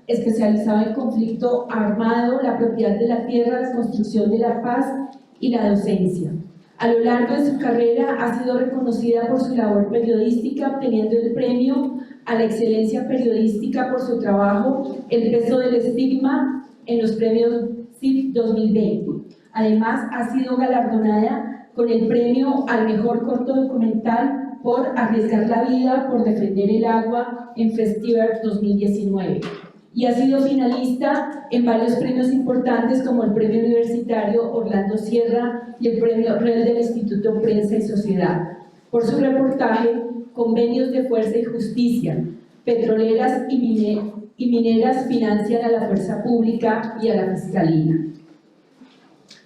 especializado en conflicto armado, la propiedad de la tierra, la construcción de la paz y la docencia. A lo largo de su carrera ha sido reconocida por su labor periodística, obteniendo el premio a la excelencia periodística por su trabajo El peso del estigma en los premios CIF 2020. Además, ha sido galardonada con el premio al mejor corto documental por Arriesgar la vida por defender el agua en Festival 2019. Y ha sido finalista en varios premios importantes como el Premio Universitario Orlando Sierra y el Premio Real del Instituto Prensa y Sociedad, por su reportaje Convenios de Fuerza y Justicia, petroleras y mineras financian a la fuerza pública y a la Fiscalía.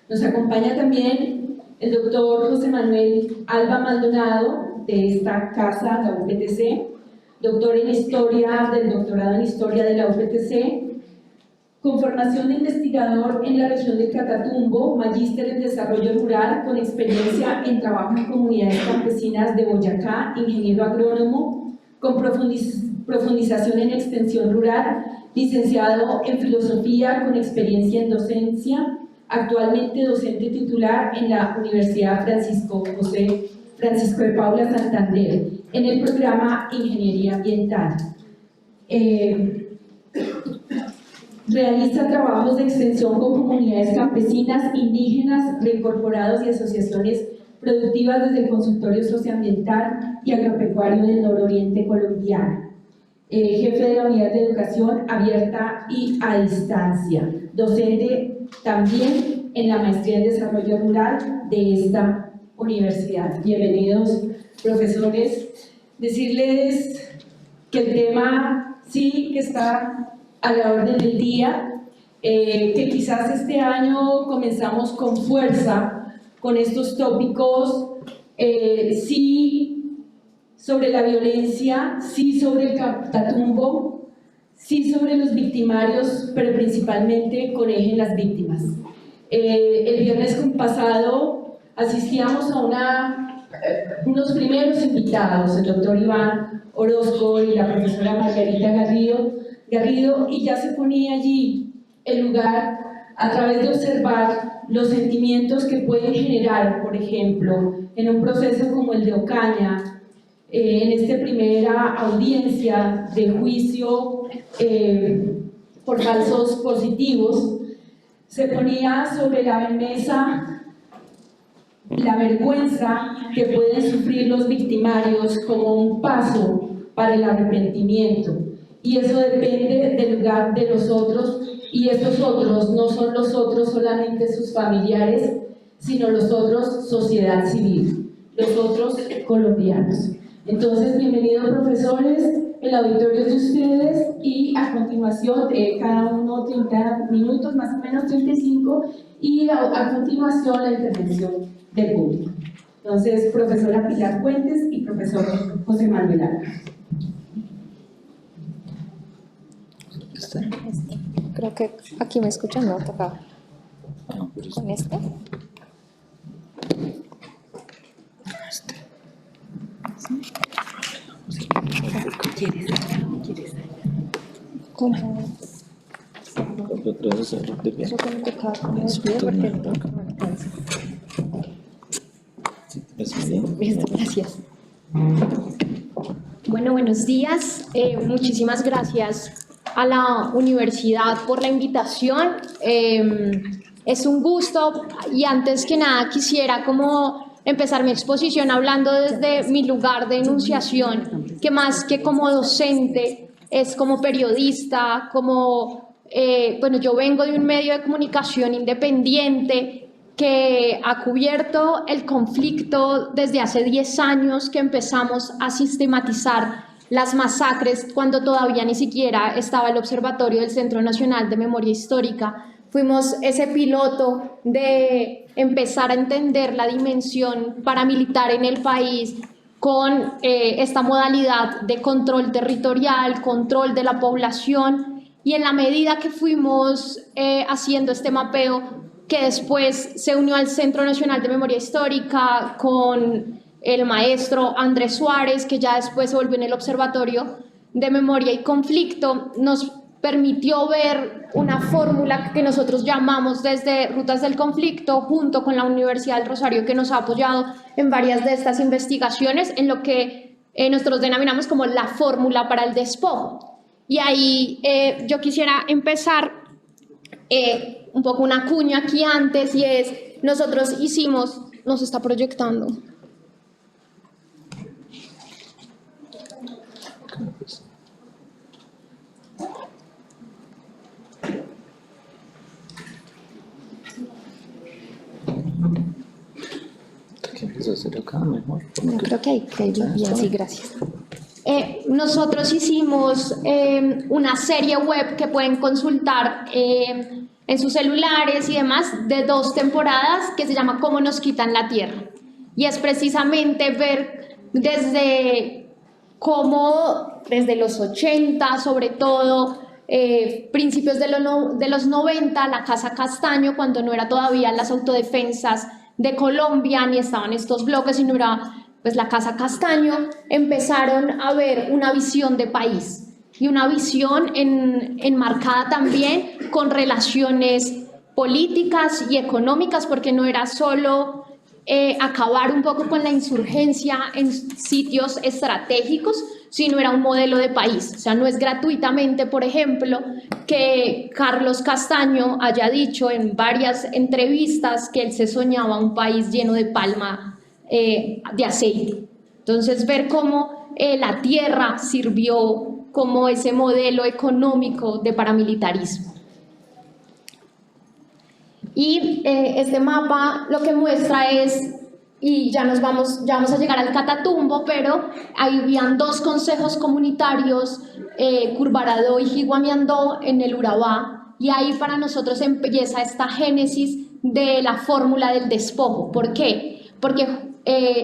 Nos acompaña también el doctor José Manuel Alba Maldonado, de esta casa, la UPTC, doctor en Historia, del doctorado en Historia de la UPTC, con formación de investigador en la región del Catatumbo, magíster en Desarrollo Rural, con experiencia en trabajo en comunidades campesinas de Boyacá, ingeniero agrónomo, con profundización en extensión rural, licenciado en Filosofía, con experiencia en docencia, actualmente docente titular en la Universidad Francisco de Paula Santander, en el programa Ingeniería Ambiental. Realiza trabajos de extensión con comunidades campesinas, indígenas, reincorporados y asociaciones productivas desde el Consultorio Socioambiental y Agropecuario del Nororiente colombiano. Jefe de la Unidad de Educación Abierta y a Distancia, docente también en la Maestría en Desarrollo Rural de esta universidad. Bienvenidos, profesores. Decirles que el tema sí que está a la orden del día, que quizás este año comenzamos con fuerza con estos tópicos, sí sobre la violencia, sí sobre el Catatumbo, sí sobre los victimarios, pero principalmente con eje en las víctimas. El viernes pasado asistíamos a unos primeros invitados, el doctor Iván Orozco y la profesora Margarita Garrido, y ya se ponía allí el lugar a través de observar los sentimientos que pueden generar, por ejemplo, en un proceso como el de Ocaña, en esta primera audiencia de juicio por falsos positivos, se ponía sobre la mesa la vergüenza que pueden sufrir los victimarios como un paso para el arrepentimiento. Y eso depende del lugar de los otros, y estos otros no son los otros solamente sus familiares, sino los otros sociedad civil, los otros colombianos. Entonces, bienvenidos profesores, el auditorio es de ustedes y a continuación cada uno 30 minutos, más o menos 35, y a continuación la intervención del público. Entonces, profesora Pilar Fuentes y profesor José Manuel Alba. Creo que aquí me escuchan, no, toca con este. ¿Cómo? Eso que me tocaba como desvío porque no alcanza. Listo, gracias. Bueno, buenos días. Muchísimas gracias a la universidad por la invitación. Es un gusto y antes que nada quisiera como empezar mi exposición hablando desde mi lugar de enunciación, que más que como docente es como periodista, como, bueno, yo vengo de un medio de comunicación independiente que ha cubierto el conflicto desde hace 10 años que empezamos a sistematizar las masacres cuando todavía ni siquiera estaba el Observatorio del Centro Nacional de Memoria Histórica. Fuimos ese piloto de empezar a entender la dimensión paramilitar en el país con esta modalidad de control territorial, control de la población, y en la medida que fuimos haciendo este mapeo, que después se unió al Centro Nacional de Memoria Histórica con el maestro Andrés Suárez, que ya después se volvió en el Observatorio de Memoria y Conflicto, nos permitió ver una fórmula que nosotros llamamos desde Rutas del Conflicto, junto con la Universidad del Rosario, que nos ha apoyado en varias de estas investigaciones, en lo que nosotros denominamos como la fórmula para el despojo. Y ahí yo quisiera empezar un poco una cuña aquí antes, y es, nosotros hicimos, nos está proyectando. No, creo que hay bien, sí, gracias. Nosotros hicimos una serie web que pueden consultar en sus celulares y demás, de 2 temporadas, que se llama Cómo nos quitan la tierra. Y es precisamente ver desde cómo, desde los 80, sobre todo, principios de los 90, la Casa Castaño, cuando no era todavía las autodefensas de Colombia, ni estaban estos bloques, sino era pues la Casa Castaño, empezaron a ver una visión de país, y una visión enmarcada también con relaciones políticas y económicas, porque no era solo acabar un poco con la insurgencia en sitios estratégicos, sino era un modelo de país. O sea, no es gratuitamente, por ejemplo, que Carlos Castaño haya dicho en varias entrevistas que él se soñaba un país lleno de palma de aceite. Entonces, ver cómo la tierra sirvió como ese modelo económico de paramilitarismo. Y este mapa lo que muestra es, y ya vamos a llegar al Catatumbo, pero ahí habían 2 consejos comunitarios, Curvarado y Jiguamiandó, en el Urabá, y ahí para nosotros empieza esta génesis de la fórmula del despojo. ¿Por qué? Porque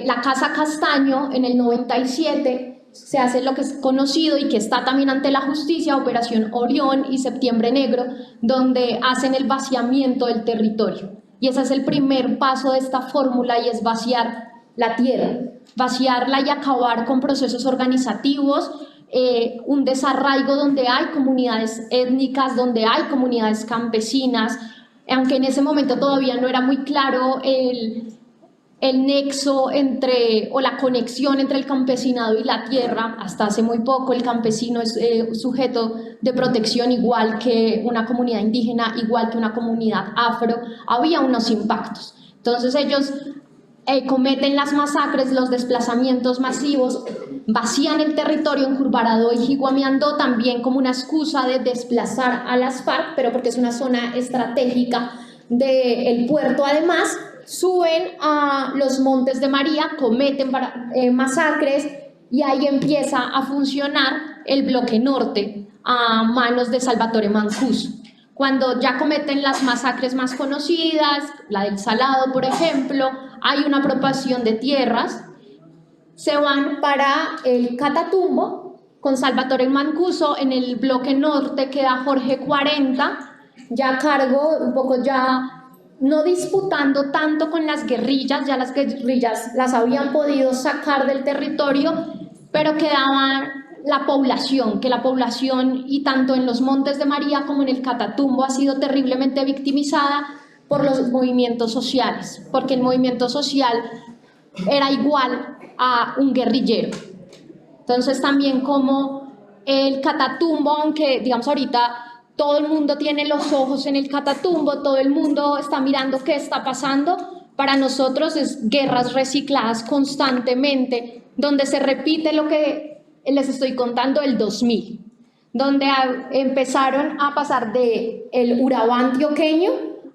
la Casa Castaño en el 97 se hace lo que es conocido y que está también ante la justicia, Operación Orión y Septiembre Negro, donde hacen el vaciamiento del territorio. Y ese es el primer paso de esta fórmula, y es vaciar la tierra, vaciarla y acabar con procesos organizativos, un desarraigo donde hay comunidades étnicas, donde hay comunidades campesinas, aunque en ese momento todavía no era muy claro el nexo entre, o la conexión entre el campesinado y la tierra. Hasta hace muy poco el campesino es sujeto de protección, igual que una comunidad indígena, igual que una comunidad afro. Había unos impactos. Entonces ellos cometen las masacres, los desplazamientos masivos, vacían el territorio en Curvarado y Jiguamiandó, también como una excusa de desplazar a las FARC, pero porque es una zona estratégica del puerto. Además, suben a los Montes de María, cometen masacres, y ahí empieza a funcionar el bloque norte a manos de Salvatore Mancuso. Cuando ya cometen las masacres más conocidas, la del Salado, por ejemplo, hay una apropiación de tierras, se van para el Catatumbo con Salvatore Mancuso. En el bloque norte queda Jorge 40, ya a cargo, un poco ya no disputando tanto con las guerrillas, ya las guerrillas las habían podido sacar del territorio, pero quedaba la población, que la población, y tanto en los Montes de María como en el Catatumbo, ha sido terriblemente victimizada por los movimientos sociales, porque el movimiento social era igual a un guerrillero. Entonces también como el Catatumbo, aunque digamos ahorita todo el mundo tiene los ojos en el Catatumbo, todo el mundo está mirando qué está pasando, para nosotros es guerras recicladas constantemente, donde se repite lo que les estoy contando del 2000, donde empezaron a pasar del Urabá antioqueño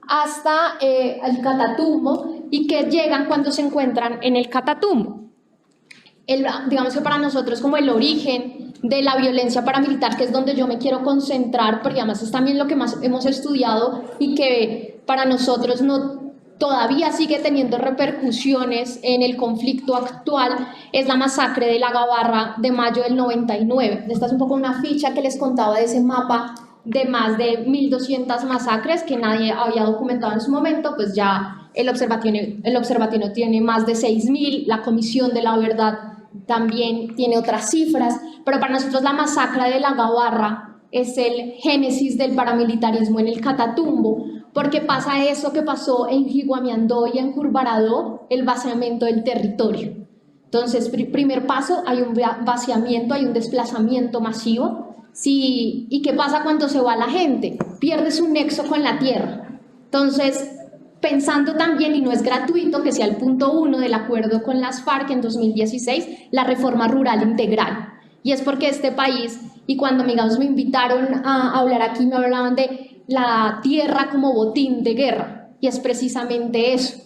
hasta el Catatumbo, y que llegan cuando se encuentran en el Catatumbo. Digamos que para nosotros como el origen de la violencia paramilitar, que es donde yo me quiero concentrar, porque además es también lo que más hemos estudiado y que para nosotros todavía sigue teniendo repercusiones en el conflicto actual, es la masacre de la Gabarra de mayo del 99. Esta es un poco una ficha que les contaba de ese mapa de más de 1.200 masacres que nadie había documentado en su momento. Pues ya el observatorio tiene más de 6.000, la Comisión de la Verdad también tiene otras cifras, pero para nosotros la masacre de la Gabarra es el génesis del paramilitarismo en el Catatumbo, porque pasa eso que pasó en Higuamiandó y en Curvaradó, el vaciamiento del territorio. Entonces, primer paso, hay un vaciamiento, hay un desplazamiento masivo. Sí, ¿y qué pasa cuando se va la gente? Pierde su nexo con la tierra. Entonces, pensando también, y no es gratuito, que sea el punto 1 del acuerdo con las FARC en 2016, la reforma rural integral. Y es porque este país, y cuando amigos me invitaron a hablar aquí, me hablaban de la tierra como botín de guerra, y es precisamente eso,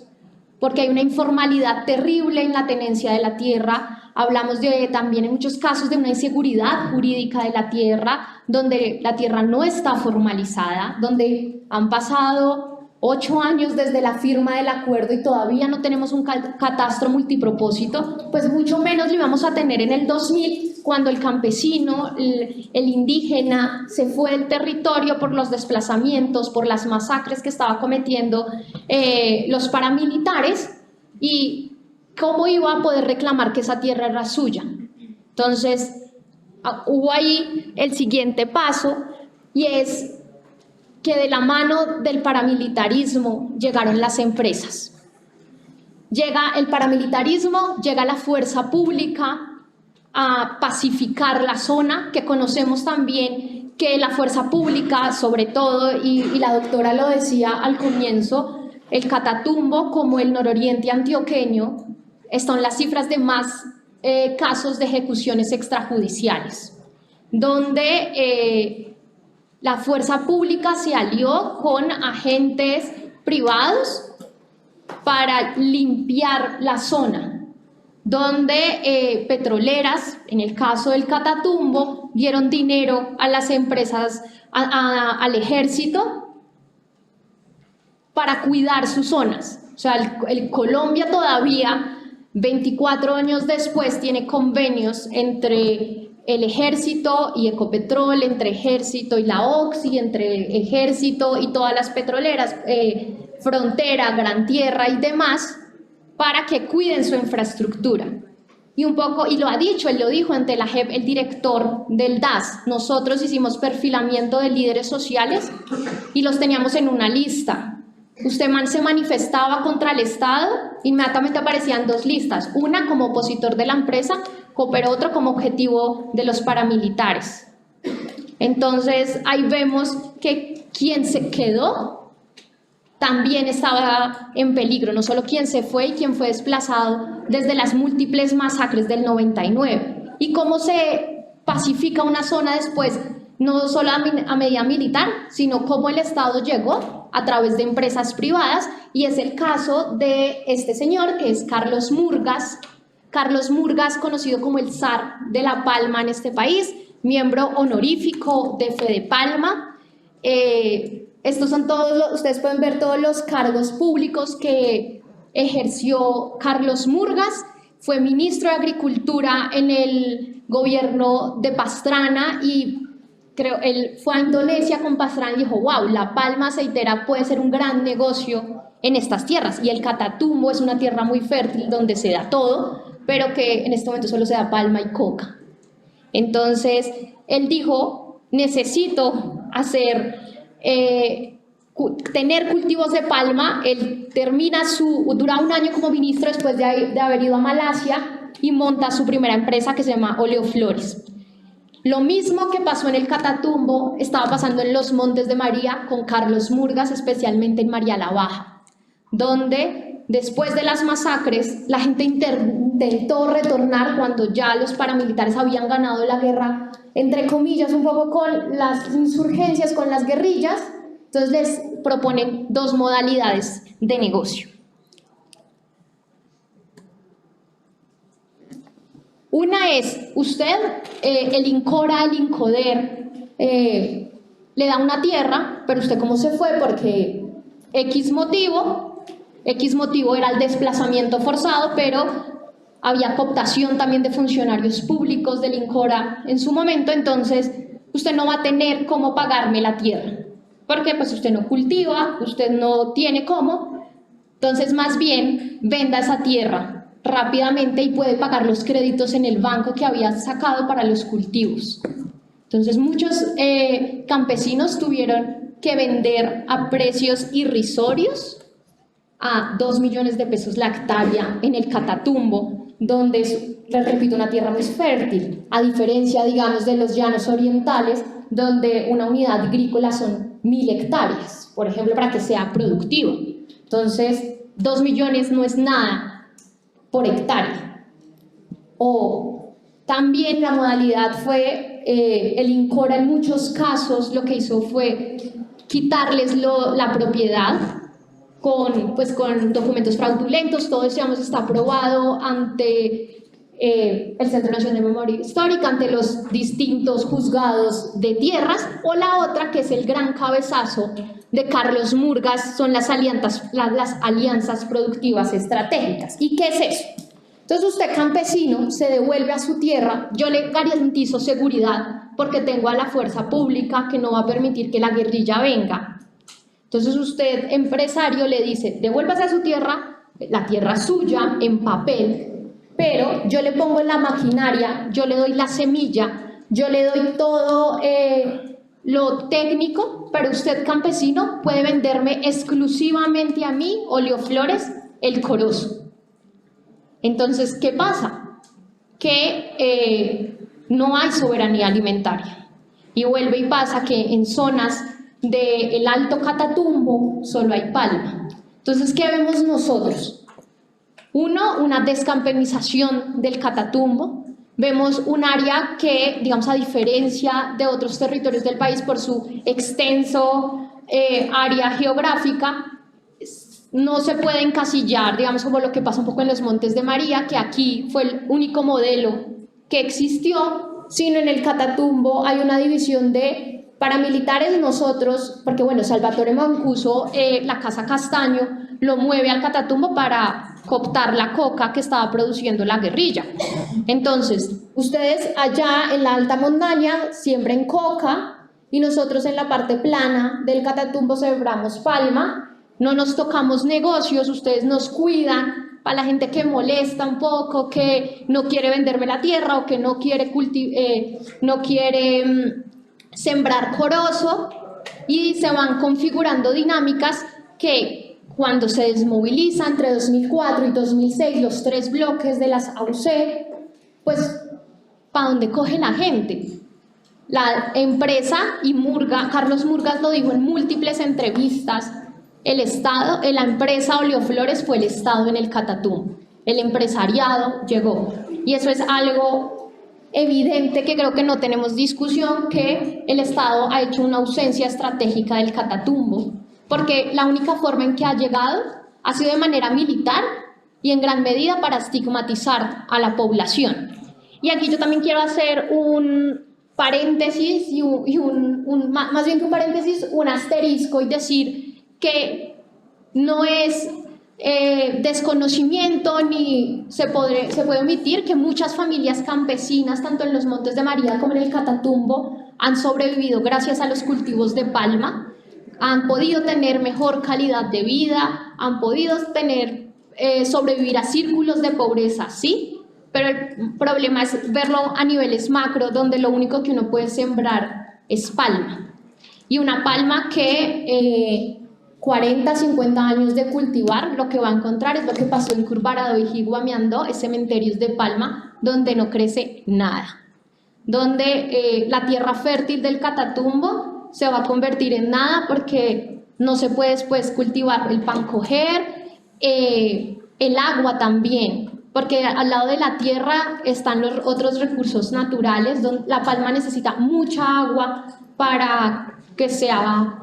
porque hay una informalidad terrible en la tenencia de la tierra. Hablamos también en muchos casos de una inseguridad jurídica de la tierra, donde la tierra no está formalizada, donde han pasado 8 años desde la firma del acuerdo y todavía no tenemos un catastro multipropósito, pues mucho menos lo íbamos a tener en el 2000, cuando el campesino, el indígena, se fue del territorio por los desplazamientos, por las masacres que estaba cometiendo los paramilitares, y cómo iba a poder reclamar que esa tierra era suya. Entonces, hubo ahí el siguiente paso, y es que de la mano del paramilitarismo llegaron las empresas. Llega el paramilitarismo, llega la fuerza pública a pacificar la zona, que conocemos también que la fuerza pública, sobre todo, y la doctora lo decía al comienzo, el Catatumbo como el nororiente antioqueño, están las cifras de más casos de ejecuciones extrajudiciales, donde la fuerza pública se alió con agentes privados para limpiar la zona, donde petroleras, en el caso del Catatumbo, dieron dinero a las empresas, al ejército, para cuidar sus zonas. O sea, el Colombia todavía, 24 años después, tiene convenios entre el ejército y Ecopetrol, entre ejército y la OXI, entre ejército y todas las petroleras, Frontera, Gran Tierra y demás, para que cuiden su infraestructura. Y un poco, y lo ha dicho, él lo dijo ante la JEP, el director del DAS, nosotros hicimos perfilamiento de líderes sociales y los teníamos en una lista. Usted se manifestaba contra el Estado, inmediatamente aparecían 2 listas, una como opositor de la empresa, pero otra como objetivo de los paramilitares. Entonces ahí vemos que quien se quedó también estaba en peligro, no solo quien se fue y quien fue desplazado desde las múltiples masacres del 99. Y cómo se pacifica una zona después, no solo a medida militar, sino cómo el Estado llegó a través de empresas privadas, y es el caso de este señor que es Carlos Murgas. Carlos Murgas, conocido como el zar de la palma en este país, miembro honorífico de Fedepalma. Estos son todos, ustedes pueden ver todos los cargos públicos que ejerció Carlos Murgas. Fue ministro de Agricultura en el gobierno de Pastrana, y creo él fue a Indonesia con Pastrana y dijo: wow, la palma aceitera puede ser un gran negocio en estas tierras, y el Catatumbo es una tierra muy fértil donde se da todo, pero que en este momento solo se da palma y coca. Entonces él dijo: necesito tener cultivos de palma. Él dura un año como ministro después de haber ido a Malasia, y monta su primera empresa que se llama Oleoflores. Lo mismo que pasó en el Catatumbo estaba pasando en los Montes de María con Carlos Murgas, especialmente en María la Baja, donde después de las masacres la gente intentó retornar cuando ya los paramilitares habían ganado la guerra, entre comillas, un poco con las insurgencias, con las guerrillas. Entonces les proponen 2 modalidades de negocio. Una es, usted, el INCORA, el INCODER, le da una tierra, pero usted cómo se fue, porque X motivo era el desplazamiento forzado, pero había cooptación también de funcionarios públicos del INCORA en su momento. Entonces usted no va a tener cómo pagarme la tierra, porque pues usted no cultiva, usted no tiene cómo. Entonces más bien venda esa tierra rápidamente y puede pagar los créditos en el banco que había sacado para los cultivos. Entonces muchos campesinos tuvieron que vender a precios irrisorios a 2 millones de pesos la hectárea en el Catatumbo, donde es, les repito, una tierra muy fértil, a diferencia, digamos, de los llanos orientales, donde una unidad agrícola son 1000 hectáreas, por ejemplo, para que sea productivo. Entonces, 2 millones no es nada por hectárea. O también la modalidad fue, el INCORA en muchos casos lo que hizo fue quitarles la propiedad con documentos fraudulentos. Todo eso, digamos, está aprobado ante el Centro Nacional de Memoria Histórica, ante los distintos juzgados de tierras. O la otra, que es el gran cabezazo de Carlos Murgas, son las alianzas productivas estratégicas. ¿Y qué es eso? Entonces usted, campesino, se devuelve a su tierra. Yo le garantizo seguridad porque tengo a la fuerza pública que no va a permitir que la guerrilla venga. Entonces usted, empresario, le dice, devuélvase a su tierra, la tierra es suya, en papel, pero yo le pongo en la maquinaria, yo le doy la semilla, yo le doy todo lo técnico, pero usted, campesino, puede venderme exclusivamente a mí, Oleoflores, el corozo. Entonces, ¿qué pasa? Que no hay soberanía alimentaria. Y vuelve y pasa que en zonas del Alto Catatumbo solo hay palma. Entonces, ¿qué vemos nosotros? Uno, una descampanización del Catatumbo. Vemos un área que, digamos, a diferencia de otros territorios del país por su extenso área geográfica, no se puede encasillar, digamos, como lo que pasa un poco en los Montes de María, que aquí fue el único modelo que existió, sino en el Catatumbo hay una división de paramilitares. Nosotros, porque bueno, Salvatore Mancuso, la Casa Castaño, lo mueve al Catatumbo para cooptar la coca que estaba produciendo la guerrilla. Entonces, ustedes allá en la alta montaña siembren coca y nosotros en la parte plana del Catatumbo sembramos palma. No nos tocamos negocios, ustedes nos cuidan. Para la gente que molesta un poco, que no quiere venderme la tierra o que no quiere sembrar corozo, y se van configurando dinámicas que cuando se desmoviliza entre 2004 y 2006 los 3 bloques de las AUC, pues ¿para dónde coge la gente? La empresa y Carlos Murgas lo dijo en múltiples entrevistas. El Estado, la empresa Oleoflores fue el Estado en el Catatumbo. El empresariado llegó. Y eso es algo evidente que creo que no tenemos discusión, que el Estado ha hecho una ausencia estratégica del Catatumbo, porque la única forma en que ha llegado ha sido de manera militar y en gran medida para estigmatizar a la población. Y aquí yo también quiero hacer un paréntesis, más bien que un paréntesis, un asterisco, y decir que no es desconocimiento ni se puede omitir que muchas familias campesinas, tanto en los Montes de María como en el Catatumbo, han sobrevivido gracias a los cultivos de palma, han podido tener mejor calidad de vida, han podido sobrevivir a círculos de pobreza, sí, pero el problema es verlo a niveles macro, donde lo único que uno puede sembrar es palma. Y una palma que 40, 50 años de cultivar, lo que va a encontrar es lo que pasó en Curvarado y Jiguamiandó, es cementerios de palma donde no crece nada, donde la tierra fértil del Catatumbo se va a convertir en nada porque no se puede después cultivar el pancoger, el agua también, porque al lado de la tierra están los otros recursos naturales, donde la palma necesita mucha agua para que sea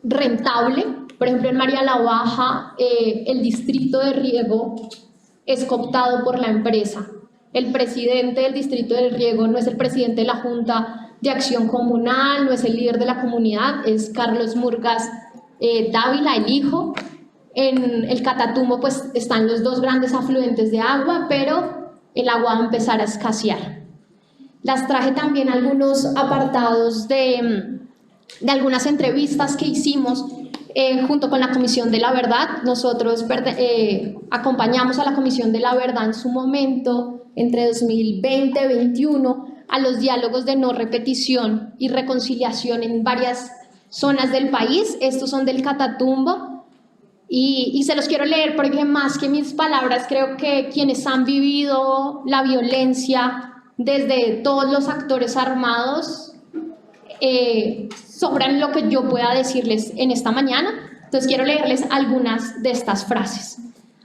rentable. Por ejemplo, en María la Baja, el distrito de riego es cooptado por la empresa. El presidente del distrito de riego no es el presidente de la Junta de Acción Comunal, no es el líder de la comunidad, es Carlos Murgas Dávila, el hijo. En el Catatumbo pues están los 2 grandes afluentes de agua, pero el agua va a empezar a escasear. Las traje también algunos apartados de algunas entrevistas que hicimos junto con la Comisión de la Verdad. Nosotros acompañamos a la Comisión de la Verdad en su momento, entre 2020 y 2021, a los diálogos de no repetición y reconciliación en varias zonas del país. Estos son del Catatumbo y se los quiero leer porque más que mis palabras creo que quienes han vivido la violencia desde todos los actores armados sobran lo que yo pueda decirles en esta mañana. Entonces quiero leerles algunas de estas frases.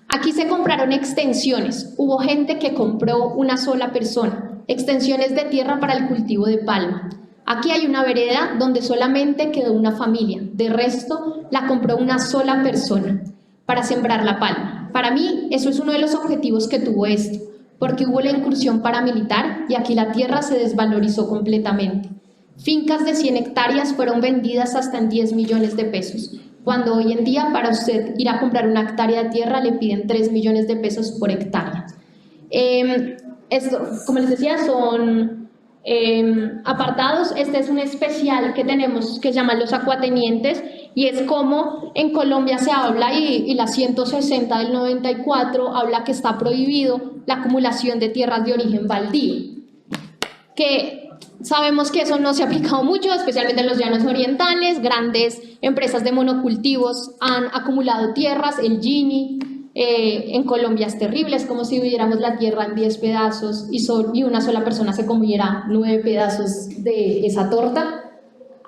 Aquí se compraron extensiones, hubo gente que compró una sola persona, extensiones de tierra para el cultivo de palma. Aquí hay una vereda donde solamente quedó una familia, de resto la compró una sola persona para sembrar la palma. Para mí eso es uno de los objetivos que tuvo esto, porque hubo la incursión paramilitar y aquí la tierra se desvalorizó completamente. Fincas de 100 hectáreas fueron vendidas hasta en 10 millones de pesos, cuando hoy en día para usted ir a comprar una hectárea de tierra le piden 3 millones de pesos por hectárea. Esto, como les decía, son apartados. Este es un especial que tenemos que se llama Los Acuatenientes y es como en Colombia se habla y la 160 del 94 habla que está prohibido la acumulación de tierras de origen baldío, que sabemos que eso no se ha aplicado mucho, especialmente en los llanos orientales. Grandes empresas de monocultivos han acumulado tierras, el Gini, en Colombia es terrible, es como si dividiéramos la tierra en 10 pedazos y una sola persona se comiera 9 pedazos de esa torta.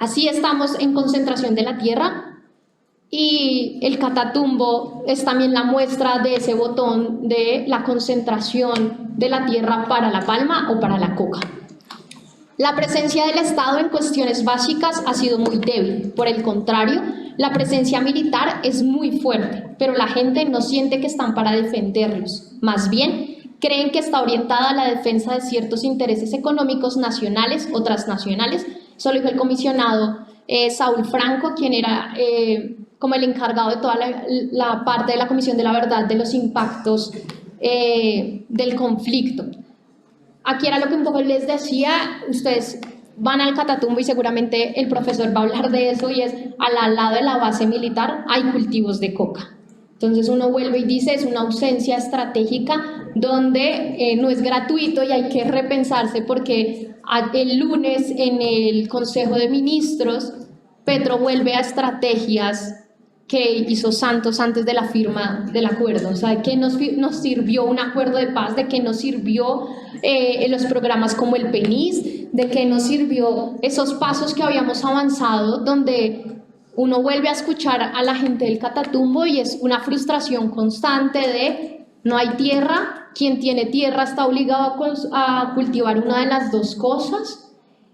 Así estamos en concentración de la tierra y el Catatumbo es también la muestra de ese botón de la concentración de la tierra para la palma o para la coca. La presencia del Estado en cuestiones básicas ha sido muy débil. Por el contrario, la presencia militar es muy fuerte, pero la gente no siente que están para defenderlos. Más bien, creen que está orientada a la defensa de ciertos intereses económicos nacionales o transnacionales. Eso lo dijo el comisionado Saúl Franco, quien era como el encargado de toda la parte de la Comisión de la Verdad de los impactos del conflicto. Aquí era lo que un poco les decía, ustedes van al Catatumbo y seguramente el profesor va a hablar de eso y es al lado de la base militar hay cultivos de coca. Entonces uno vuelve y dice es una ausencia estratégica donde no es gratuito y hay que repensarse porque el lunes en el Consejo de Ministros Petro vuelve a estrategias que hizo Santos antes de la firma del acuerdo. O sea, ¿de qué nos sirvió un acuerdo de paz? ¿De qué nos sirvió los programas como el PENIS? ¿De qué nos sirvió esos pasos que habíamos avanzado donde uno vuelve a escuchar a la gente del Catatumbo y es una frustración constante de no hay tierra, quien tiene tierra está obligado a cultivar una de las dos cosas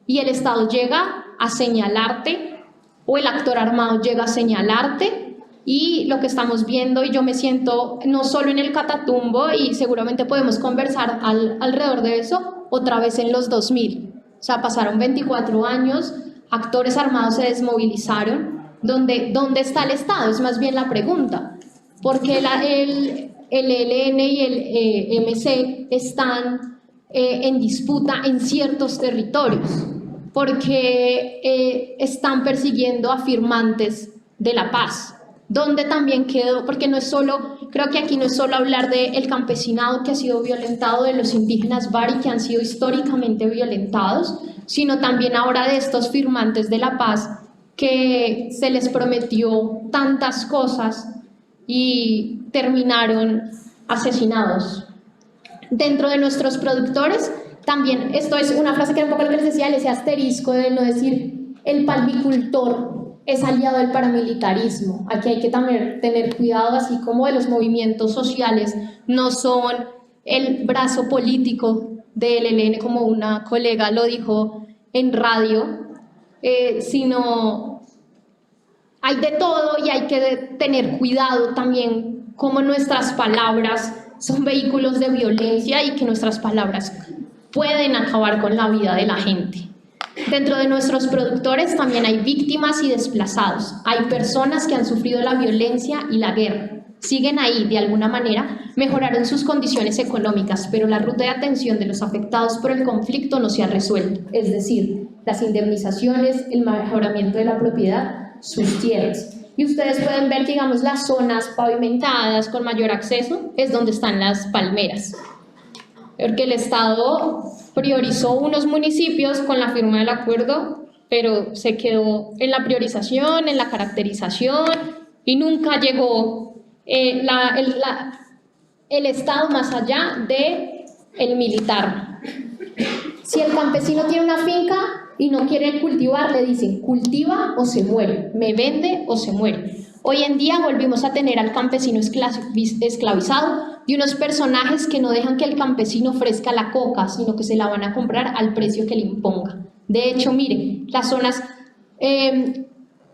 y el Estado llega a señalarte o el actor armado llega a señalarte y lo que estamos viendo, y yo me siento no solo en el Catatumbo y seguramente podemos conversar alrededor de eso, otra vez en los 2000. O sea, pasaron 24 años, actores armados se desmovilizaron, ¿dónde está el Estado? Es más bien la pregunta, porque el ELN y el MC están en disputa en ciertos territorios, porque están persiguiendo a firmantes de la paz, donde también quedó, porque no es solo, creo que aquí no es solo hablar del campesinado que ha sido violentado, de los indígenas bari que han sido históricamente violentados, sino también ahora de estos firmantes de la paz que se les prometió tantas cosas y terminaron asesinados. Dentro de nuestros productores, también, esto es una frase que era un poco lo que les decía, ese asterisco de no decir el palmicultor es aliado del paramilitarismo. Aquí hay que también tener cuidado, así como de los movimientos sociales no son el brazo político del ELN, como una colega lo dijo en radio, sino hay de todo y hay que tener cuidado también como nuestras palabras son vehículos de violencia y que nuestras palabras pueden acabar con la vida de la gente. Dentro de nuestros productores también hay víctimas y desplazados. Hay personas que han sufrido la violencia y la guerra. Siguen ahí, de alguna manera, mejoraron sus condiciones económicas, pero la ruta de atención de los afectados por el conflicto no se ha resuelto. Es decir, las indemnizaciones, el mejoramiento de la propiedad, sus tierras. Y ustedes pueden ver que, digamos, las zonas pavimentadas con mayor acceso es donde están las palmeras. porque el Estado priorizó unos municipios con la firma del acuerdo, pero se quedó en la priorización, en la caracterización, y nunca llegó el Estado más allá del militar. Si el campesino tiene una finca y no quiere cultivar, le dicen cultiva o se muere, me vende o se muere. Hoy en día volvimos a tener al campesino esclavizado y unos personajes que no dejan que el campesino ofrezca la coca, sino que se la van a comprar al precio que le imponga. De hecho, mire, las zonas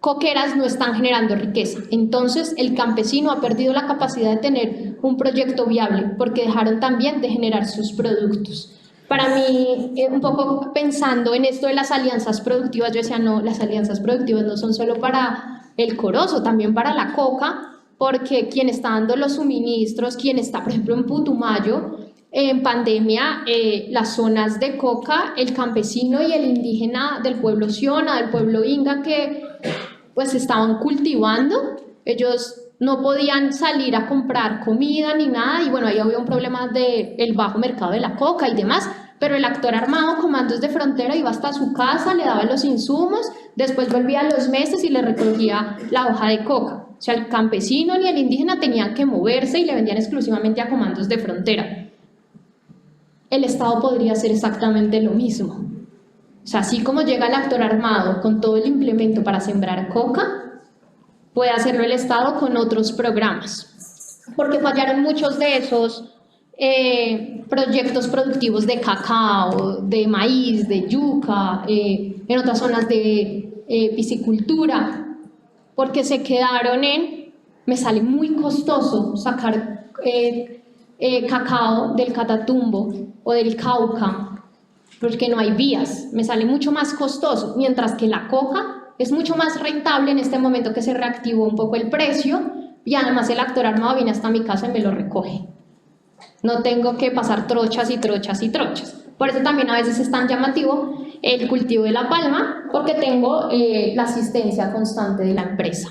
coqueras no están generando riqueza. Entonces, el campesino ha perdido la capacidad de tener un proyecto viable porque dejaron también de generar sus productos. Para mí, un poco pensando en esto de las alianzas productivas, yo decía, no, las alianzas productivas no son solo para el corozo, también para la coca, porque quien está dando los suministros, quien está, por ejemplo, en Putumayo, en pandemia, las zonas de coca, el campesino y el indígena del pueblo Siona, del pueblo Inga, que pues estaban cultivando, ellos no podían salir a comprar comida ni nada, y bueno, ahí había un problema del bajo mercado de la coca y demás, pero el actor armado, Comandos de Frontera, iba hasta su casa, le daba los insumos, después volvía a los meses y le recogía la hoja de coca. O sea, el campesino ni el indígena tenían que moverse y le vendían exclusivamente a Comandos de Frontera. El Estado podría hacer exactamente lo mismo. O sea, así como llega el actor armado con todo el implemento para sembrar coca, puede hacerlo el Estado con otros programas. Porque fallaron muchos de esos proyectos productivos de cacao, de maíz, de yuca, en otras zonas de piscicultura, porque se quedaron en, me sale muy costoso sacar cacao del Catatumbo o del Cauca, porque no hay vías, me sale mucho más costoso, mientras que la coca es mucho más rentable en este momento que se reactivó un poco el precio y además el actor armado viene hasta mi casa y me lo recoge. No tengo que pasar trochas y trochas y trochas. Por eso también a veces es tan llamativo el cultivo de la palma, porque tengo la asistencia constante de la empresa.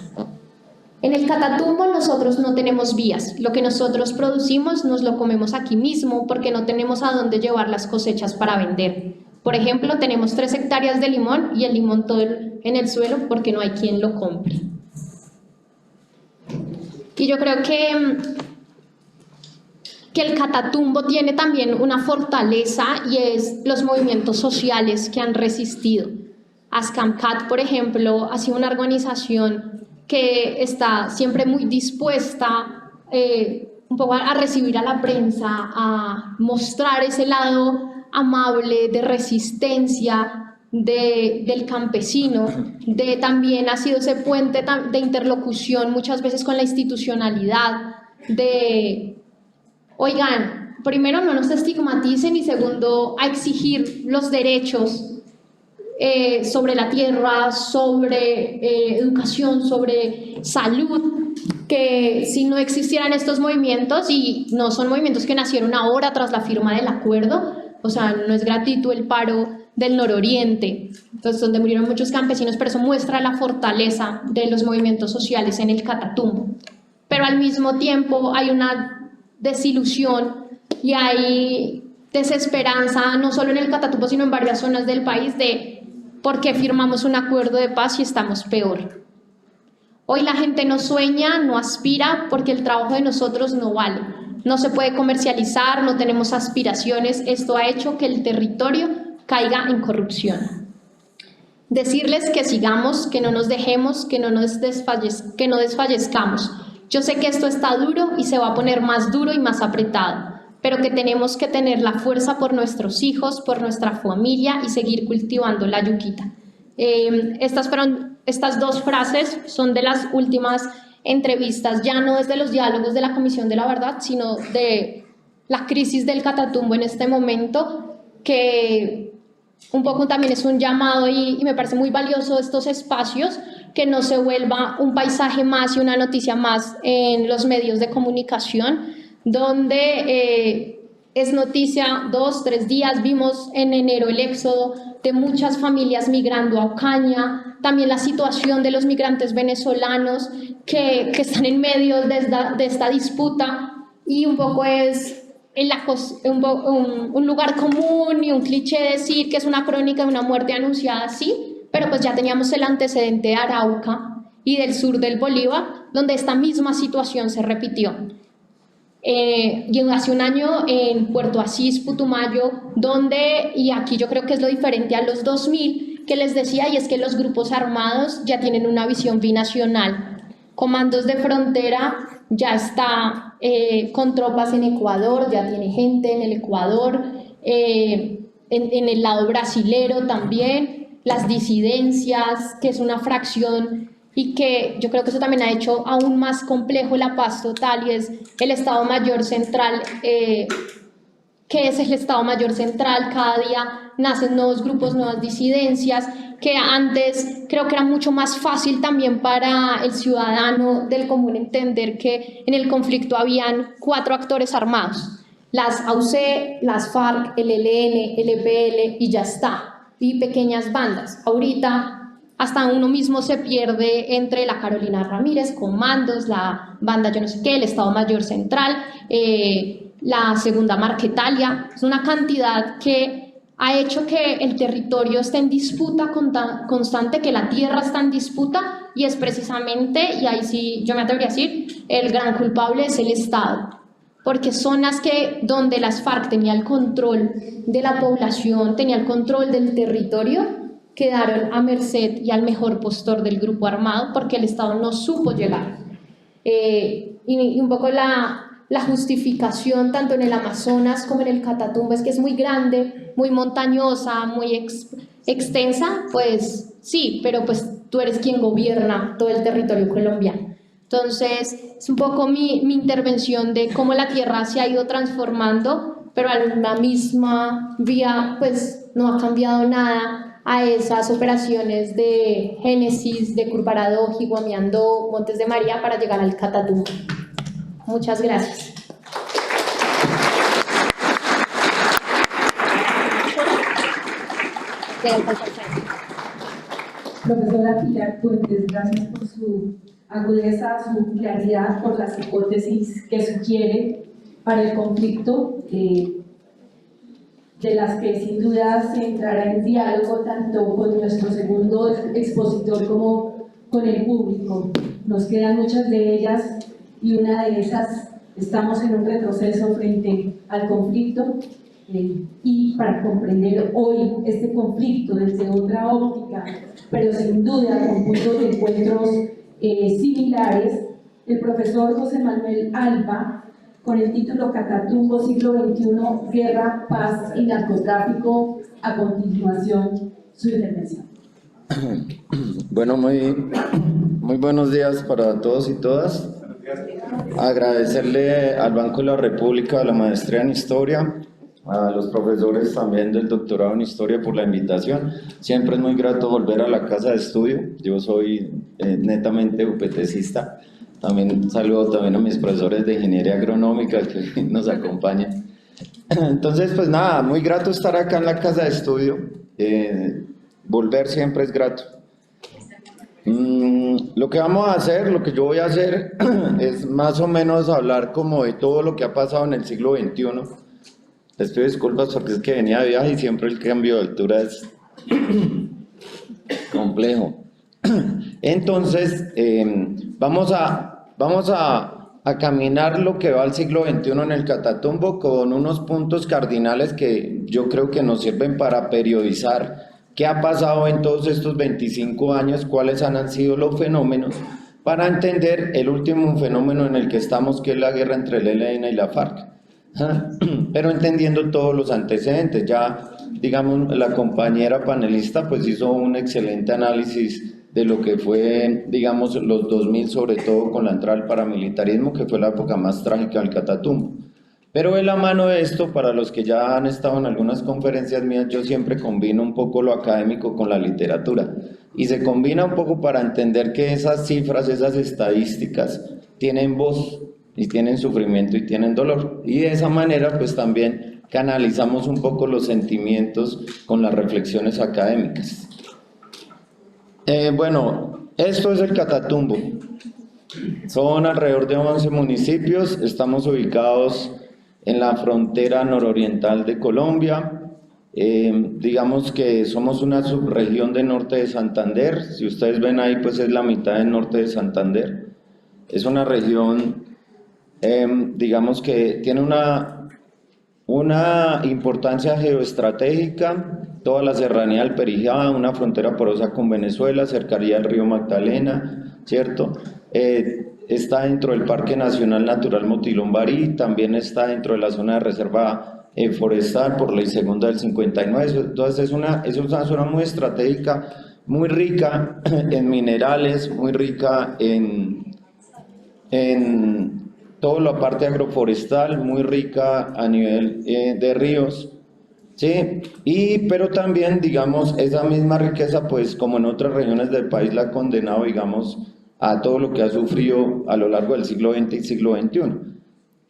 En el Catatumbo nosotros no tenemos vías, lo que nosotros producimos nos lo comemos aquí mismo porque no tenemos a dónde llevar las cosechas para vender. Por ejemplo, tenemos 3 hectáreas de limón y el limón todo en el suelo porque no hay quien lo compre. Y yo creo que el Catatumbo tiene también una fortaleza y es los movimientos sociales que han resistido. ASCAMCAT, por ejemplo, ha sido una organización que está siempre muy dispuesta un poco a recibir a la prensa, a mostrar ese lado amable de resistencia del campesino, también ha sido ese puente de interlocución muchas veces con la institucionalidad, oigan, primero no nos estigmaticen y segundo a exigir los derechos sobre la tierra, sobre educación, sobre salud, que si no existieran estos movimientos, y no son movimientos que nacieron ahora tras la firma del acuerdo, o sea, no es gratuito el paro del nororiente, entonces donde murieron muchos campesinos, pero eso muestra la fortaleza de los movimientos sociales en el Catatumbo. Pero al mismo tiempo hay una desilusión y hay desesperanza, no solo en el Catatumbo, sino en varias zonas del país, de por qué firmamos un acuerdo de paz y estamos peor. Hoy la gente no sueña, no aspira, porque el trabajo de nosotros no vale. No se puede comercializar, no tenemos aspiraciones. Esto ha hecho que el territorio caiga en corrupción. Decirles que sigamos, que no nos dejemos, que no desfallezcamos. Yo sé que esto está duro y se va a poner más duro y más apretado, pero que tenemos que tener la fuerza por nuestros hijos, por nuestra familia y seguir cultivando la yuquita. Estas 2 frases son de las últimas entrevistas, ya no desde los diálogos de la Comisión de la Verdad, sino de la crisis del Catatumbo en este momento, que un poco también es un llamado y me parece muy valioso estos espacios, que no se vuelva un paisaje más y una noticia más en los medios de comunicación, donde es noticia 2, 3 días. Vimos en enero el éxodo de muchas familias migrando a Ocaña, también la situación de los migrantes venezolanos que están en medio de esta disputa, y un poco es un lugar común y un cliché decir que es una crónica de una muerte anunciada, sí, pero pues ya teníamos el antecedente de Arauca y del sur del Bolívar, donde esta misma situación se repitió. Y hace un año en Puerto Asís, Putumayo, donde, y aquí yo creo que es lo diferente a los 2000, que les decía, y es que los grupos armados ya tienen una visión binacional. Comandos de Frontera ya está con tropas en Ecuador, ya tiene gente en el Ecuador, en el lado brasilero también, las disidencias, que es una fracción y que yo creo que eso también ha hecho aún más complejo la paz total, y es el Estado Mayor Central, que es el Estado Mayor Central. Cada día nacen nuevos grupos, nuevas disidencias, que antes creo que era mucho más fácil también para el ciudadano del común entender que en el conflicto habían 4 actores armados: las AUC, las FARC, el ELN, el EPL y ya está, y pequeñas bandas. Ahorita hasta uno mismo se pierde entre la Carolina Ramírez, Comandos, la banda yo no sé qué, el Estado Mayor Central, la Segunda Marquetalia. Es una cantidad que ha hecho que el territorio esté en disputa constante, que la tierra está en disputa, y es precisamente, y ahí sí yo me atrevería a decir, el gran culpable es el Estado, porque zonas donde las FARC tenía el control de la población, tenía el control del territorio, quedaron a merced y al mejor postor del grupo armado, porque el Estado no supo llegar. Y un poco la justificación tanto en el Amazonas como en el Catatumbo es que es muy grande, muy montañosa, muy extensa. Pues sí, pero pues tú eres quien gobierna todo el territorio colombiano. Entonces es un poco mi intervención de cómo la tierra se ha ido transformando, pero a la misma vía pues no ha cambiado nada a esas operaciones de Génesis, de Curvaradoji, Guamiandó, Montes de María, para llegar al Catatumbo. Muchas gracias. Profesora Pilar Puentes, gracias por su agudeza, su claridad, por las hipótesis que sugiere para el conflicto, de las que sin duda se entrará en diálogo tanto con nuestro segundo expositor como con el público. Nos quedan muchas de ellas, y una de esas: estamos en un retroceso frente al conflicto, y para comprender hoy este conflicto desde otra óptica, pero sin duda con puntos de encuentros similares, el profesor José Manuel Alba, con el título Catatumbo, siglo XXI, guerra, paz y narcotráfico. A continuación, su intervención. Bueno, muy buenos días para todos y todas. Agradecerle al Banco de la República, a la maestría en Historia, a los profesores también del doctorado en Historia por la invitación. Siempre es muy grato volver a la casa de estudio. Yo soy netamente uptcista. También saludo también a mis profesores de Ingeniería Agronómica que nos acompañan. Entonces, pues nada, muy grato estar acá en la casa de estudio. Volver siempre es grato. Lo que vamos a hacer, lo que yo voy a hacer es más o menos hablar como de todo lo que ha pasado en el siglo XXI. Les pido disculpas porque es que venía de viaje y siempre el cambio de altura es complejo. Entonces, vamos a caminar lo que va al siglo XXI en el Catatumbo con unos puntos cardinales que yo creo que nos sirven para periodizar qué ha pasado en todos estos 25 años, cuáles han sido los fenómenos, para entender el último fenómeno en el que estamos, que es la guerra entre el ELN y la FARC. Pero entendiendo todos los antecedentes. Ya, digamos, la compañera panelista pues hizo un excelente análisis de lo que fue, digamos, los 2000, sobre todo con la entrada del paramilitarismo, que fue la época más trágica del Catatumbo. Pero de la mano de esto, para los que ya han estado en algunas conferencias mías, yo siempre combino un poco lo académico con la literatura, y se combina un poco para entender que esas cifras, esas estadísticas tienen voz y tienen sufrimiento y tienen dolor, y de esa manera pues también canalizamos un poco los sentimientos con las reflexiones académicas. Bueno, esto es el Catatumbo. Son alrededor de 11 municipios, estamos ubicados en la frontera nororiental de Colombia. Digamos que somos una subregión del norte de Santander. Si ustedes ven ahí, pues es la mitad del norte de Santander. Es una región, digamos que tiene una importancia geoestratégica, toda la serranía del Perijá, una frontera porosa con Venezuela, cercanía al río Magdalena, ¿cierto? Está dentro del Parque Nacional Natural Motilón-Barí, también está dentro de la zona de reserva forestal por ley segunda del 59, entonces es una zona muy estratégica, muy rica en minerales, muy rica en toda la parte agroforestal, muy rica a nivel de ríos, ¿sí? Pero también, digamos, esa misma riqueza, pues como en otras regiones del país, la ha condenado, digamos, a todo lo que ha sufrido a lo largo del siglo XX y siglo XXI.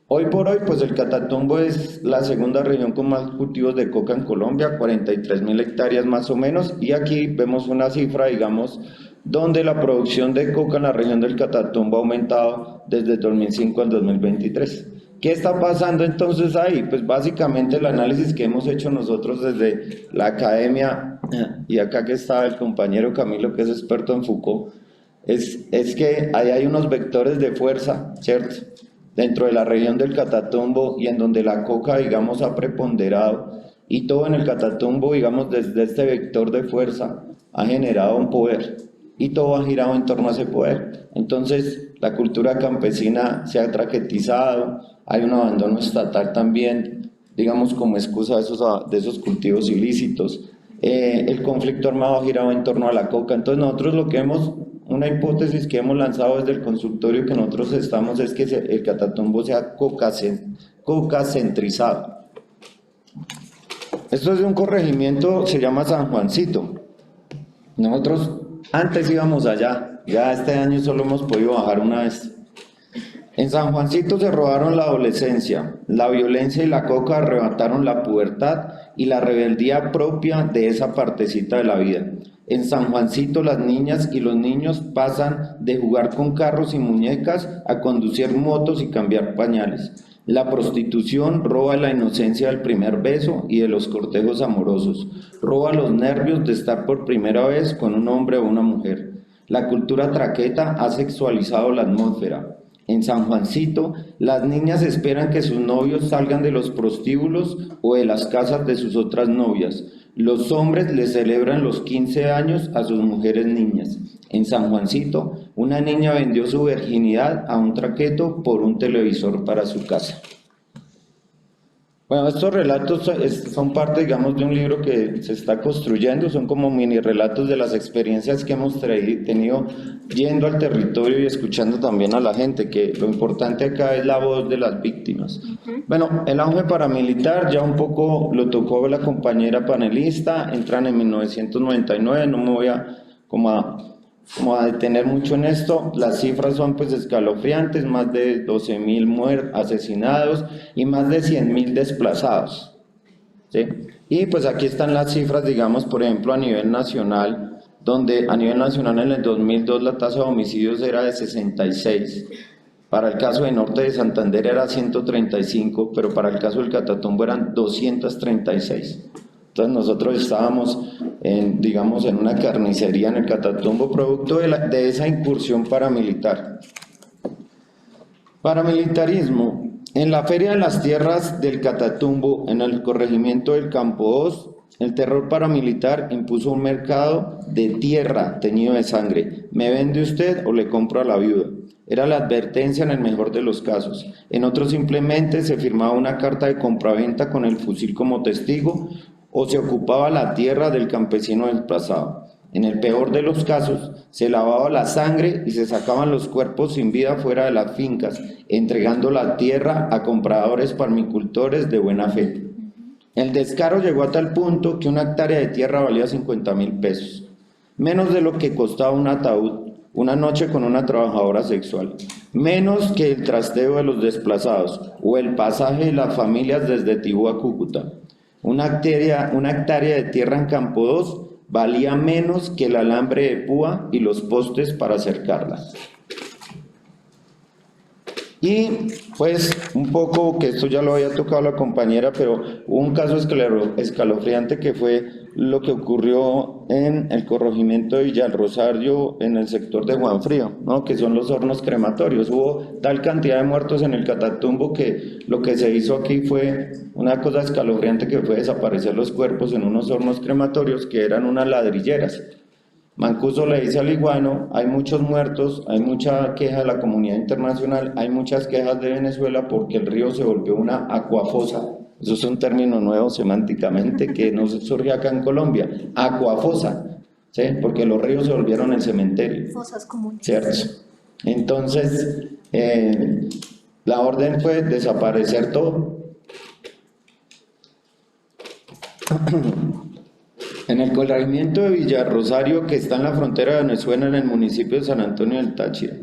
Hoy por hoy, pues el Catatumbo es la segunda región con más cultivos de coca en Colombia, 43.000 hectáreas más o menos, y aquí vemos una cifra, digamos, donde la producción de coca en la región del Catatumbo ha aumentado desde 2005 al 2023. ¿Qué está pasando entonces ahí? Pues básicamente el análisis que hemos hecho nosotros desde la academia, y acá que está el compañero Camilo, que es experto en Foucault, es que ahí hay unos vectores de fuerza, ¿cierto?, dentro de la región del Catatumbo, y en donde la coca, digamos, ha preponderado, y todo en el Catatumbo, digamos, desde este vector de fuerza ha generado un poder, y todo ha girado en torno a ese poder. Entonces la cultura campesina se ha traquetizado, hay un abandono estatal también, digamos, como excusa de esos cultivos ilícitos. El conflicto armado ha girado en torno a la coca. Entonces nosotros lo que hemos, una hipótesis que hemos lanzado desde el consultorio que nosotros estamos, es que el Catatumbo sea coca-centrizado. Esto es de un corregimiento, se llama San Juancito. Nosotros antes íbamos allá, ya este año solo hemos podido bajar una vez. En San Juancito se robaron la adolescencia, la violencia y la coca arrebataron la pubertad y la rebeldía propia de esa partecita de la vida. En San Juancito las niñas y los niños pasan de jugar con carros y muñecas a conducir motos y cambiar pañales. La prostitución roba la inocencia del primer beso y de los cortejos amorosos. Roba los nervios de estar por primera vez con un hombre o una mujer. La cultura traqueta ha sexualizado la atmósfera. En San Juancito, las niñas esperan que sus novios salgan de los prostíbulos o de las casas de sus otras novias. Los hombres le celebran los 15 años a sus mujeres niñas. En San Juancito, una niña vendió su virginidad a un traqueto por un televisor para su casa. Bueno, estos relatos son parte, digamos, de un libro que se está construyendo, son como mini relatos de las experiencias que hemos tenido yendo al territorio y escuchando también a la gente, que lo importante acá es la voz de las víctimas. Bueno, el auge paramilitar ya un poco lo tocó la compañera panelista, entran en 1999, no me voy a detener mucho en esto. Las cifras son pues escalofriantes, más de 12.000 asesinados y más de 100.000 desplazados, ¿sí? Y pues aquí están las cifras, digamos, por ejemplo, a nivel nacional, donde a nivel nacional en el 2002 la tasa de homicidios era de 66, para el caso de Norte de Santander era 135, pero para el caso del Catatumbo eran 236. Entonces nosotros estábamos digamos, en una carnicería en el Catatumbo, producto de esa incursión paramilitar. Paramilitarismo. En la Feria de las Tierras del Catatumbo, en el corregimiento del Campo 2, el terror paramilitar impuso un mercado de tierra teñido de sangre. ¿Me vende usted o le compro a la viuda? Era la advertencia en el mejor de los casos. En otros simplemente se firmaba una carta de compraventa con el fusil como testigo, o se ocupaba la tierra del campesino desplazado. En el peor de los casos, se lavaba la sangre y se sacaban los cuerpos sin vida fuera de las fincas, entregando la tierra a compradores palmicultores de buena fe. El descaro llegó a tal punto que una hectárea de tierra valía 50.000 pesos, menos de lo que costaba un ataúd, una noche con una trabajadora sexual, menos que el trasteo de los desplazados o el pasaje de las familias desde Tibú a Cúcuta. Una hectárea de tierra en Campo 2 valía menos que el alambre de púa y los postes para cercarla. Y pues un poco, que esto ya lo había tocado la compañera, pero hubo un caso escalofriante que fue lo que ocurrió en el corregimiento de Villarrosario, en el sector de Juanfrío, ¿no? Que son los hornos crematorios. Hubo tal cantidad de muertos en el Catatumbo que lo que se hizo aquí fue una cosa escalofriante, que fue desaparecer los cuerpos en unos hornos crematorios que eran unas ladrilleras. Mancuso le dice al Iguano: hay muchos muertos, hay mucha queja de la comunidad internacional, hay muchas quejas de Venezuela porque el río se volvió una acuafosa. Eso es un término nuevo semánticamente que no surge acá en Colombia, acuafosa, ¿sí? Porque los ríos se volvieron el cementerio. Fosas comunes. ¿Cierto? Entonces, la orden fue desaparecer todo. En el corregimiento de Villarrosario, que está en la frontera de Venezuela, en el municipio de San Antonio del Táchira,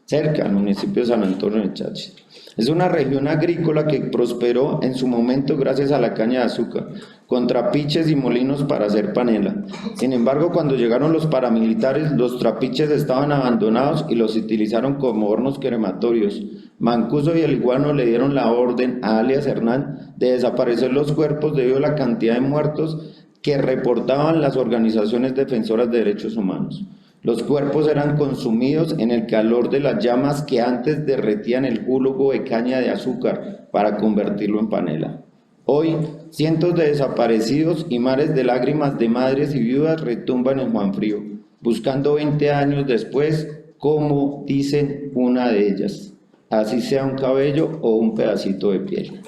cerca al municipio de San Antonio del Táchira. Es una región agrícola que prosperó en su momento gracias a la caña de azúcar, con trapiches y molinos para hacer panela. Sin embargo, cuando llegaron los paramilitares, los trapiches estaban abandonados y los utilizaron como hornos crematorios. Mancuso y el Iguano le dieron la orden a alias Hernán de desaparecer los cuerpos debido a la cantidad de muertos que reportaban las organizaciones defensoras de derechos humanos. Los cuerpos eran consumidos en el calor de las llamas que antes derretían el jugo de caña de azúcar para convertirlo en panela. Hoy, cientos de desaparecidos y mares de lágrimas de madres y viudas retumban en Juanfrío, buscando 20 años después, como dicen una de ellas, así sea un cabello o un pedacito de piel.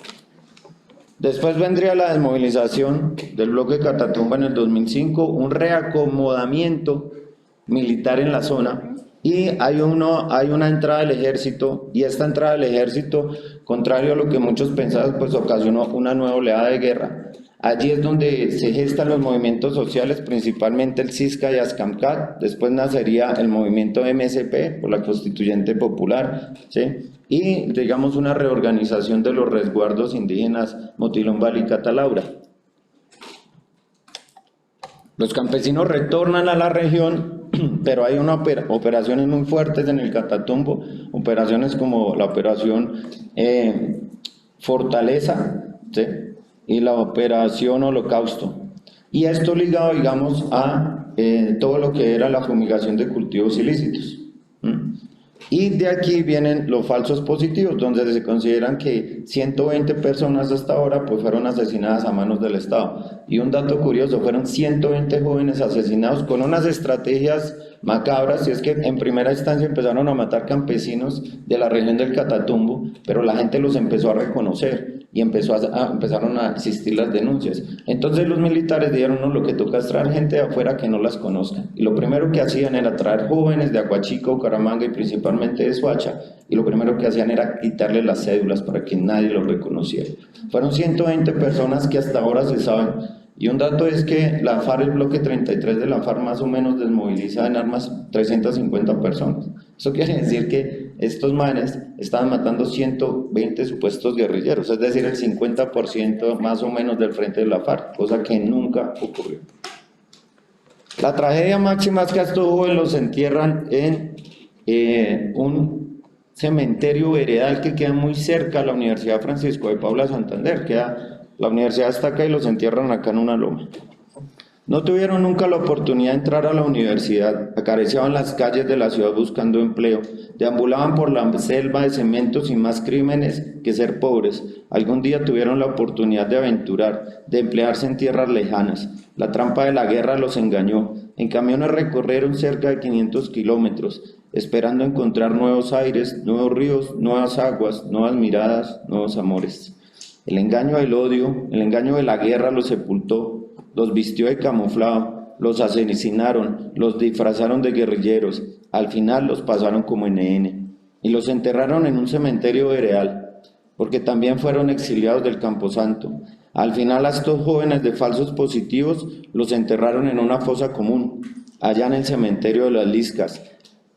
Después vendría la desmovilización del bloque Catatumbo en el 2005, un reacomodamiento militar en la zona, y hay una entrada del ejército, y esta entrada del ejército, contrario a lo que muchos pensaban, pues ocasionó una nueva oleada de guerra. Allí es donde se gestan los movimientos sociales, principalmente el CISCA y ASCAMCAT. Después nacería el movimiento MSP, por la Constituyente Popular, ¿sí? Y digamos una reorganización de los resguardos indígenas Motilombal y Catalaura. Los campesinos retornan a la región, pero hay operaciones muy fuertes en el Catatumbo, operaciones como la operación Fortaleza, ¿sí? Y la operación Holocausto. Y esto ligado, digamos, a todo lo que era la fumigación de cultivos ilícitos. Y de aquí vienen los falsos positivos, donde se consideran que 120 personas hasta ahora pues fueron asesinadas a manos del Estado. Y un dato curioso, fueron 120 jóvenes asesinados con unas estrategias macabras, y es que en primera instancia empezaron a matar campesinos de la región del Catatumbo, pero la gente los empezó a reconocer y empezaron a existir las denuncias. Entonces los militares dijeron: no, lo que toca es traer gente de afuera que no las conozcan. Y lo primero que hacían era traer jóvenes de Aguachica, Bucaramanga y principalmente de Soacha, y lo primero que hacían era quitarle las cédulas para que nadie los reconociera. Fueron 120 personas que hasta ahora se saben. Y un dato es que la FARC, el bloque 33 de la FARC, más o menos desmoviliza en armas 350 personas. Eso quiere decir que estos manes estaban matando 120 supuestos guerrilleros, es decir, el 50% más o menos del frente de la FARC, cosa que nunca ocurrió. La tragedia máxima es que a estos jóvenes los entierran en un cementerio veredal que queda muy cerca a la Universidad Francisco de Paula Santander. La universidad está acá y los entierran acá en una loma. No tuvieron nunca la oportunidad de entrar a la universidad, acariciaban las calles de la ciudad buscando empleo, deambulaban por la selva de cemento sin más crímenes que ser pobres. Algún día tuvieron la oportunidad de aventurar, de emplearse en tierras lejanas. La trampa de la guerra los engañó. En camiones recorrieron cerca de 500 kilómetros, esperando encontrar nuevos aires, nuevos ríos, nuevas aguas, nuevas miradas, nuevos amores. El engaño del odio, el engaño de la guerra los sepultó, los vistió de camuflado, los asesinaron, los disfrazaron de guerrilleros, al final los pasaron como NN y los enterraron en un cementerio veredal, porque también fueron exiliados del Camposanto. Al final a estos jóvenes de falsos positivos los enterraron en una fosa común, allá en el cementerio de las Liscas,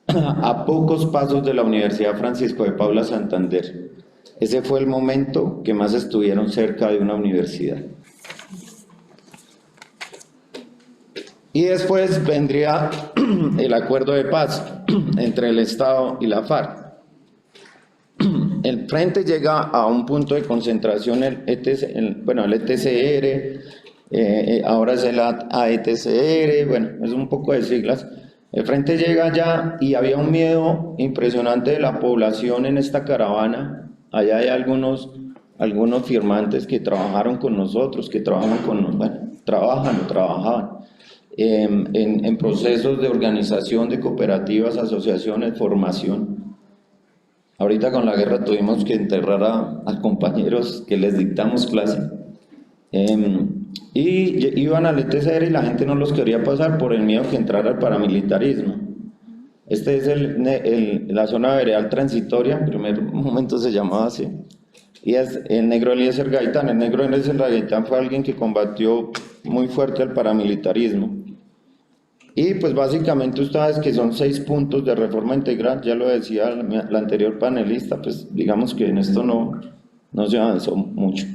a pocos pasos de la Universidad Francisco de Paula Santander. Ese fue el momento que más estuvieron cerca de una universidad. Y después vendría el acuerdo de paz entre el Estado y la FARC. el frente llega a un punto de concentración, el ETCR, ahora es el AETCR, bueno, es un poco de siglas. El frente llega allá y había un miedo impresionante de la población en esta caravana. Allá hay algunos firmantes que trabajaron con nosotros, que trabajan trabajaban en procesos de organización de cooperativas, asociaciones, formación. Ahorita con la guerra tuvimos que enterrar a compañeros que les dictamos clase. Y iban al ETCR y la gente no los quería pasar por el miedo que entrara al paramilitarismo. Este es la zona veredal transitoria, en primer momento se llamaba así. Y es el negro Eliezer Gaitán. El negro Eliezer Gaitán fue alguien que combatió muy fuerte el paramilitarismo. Y pues básicamente ustedes que son 6 puntos de reforma integral, ya lo decía la anterior panelista, pues digamos que en esto no se avanzó mucho.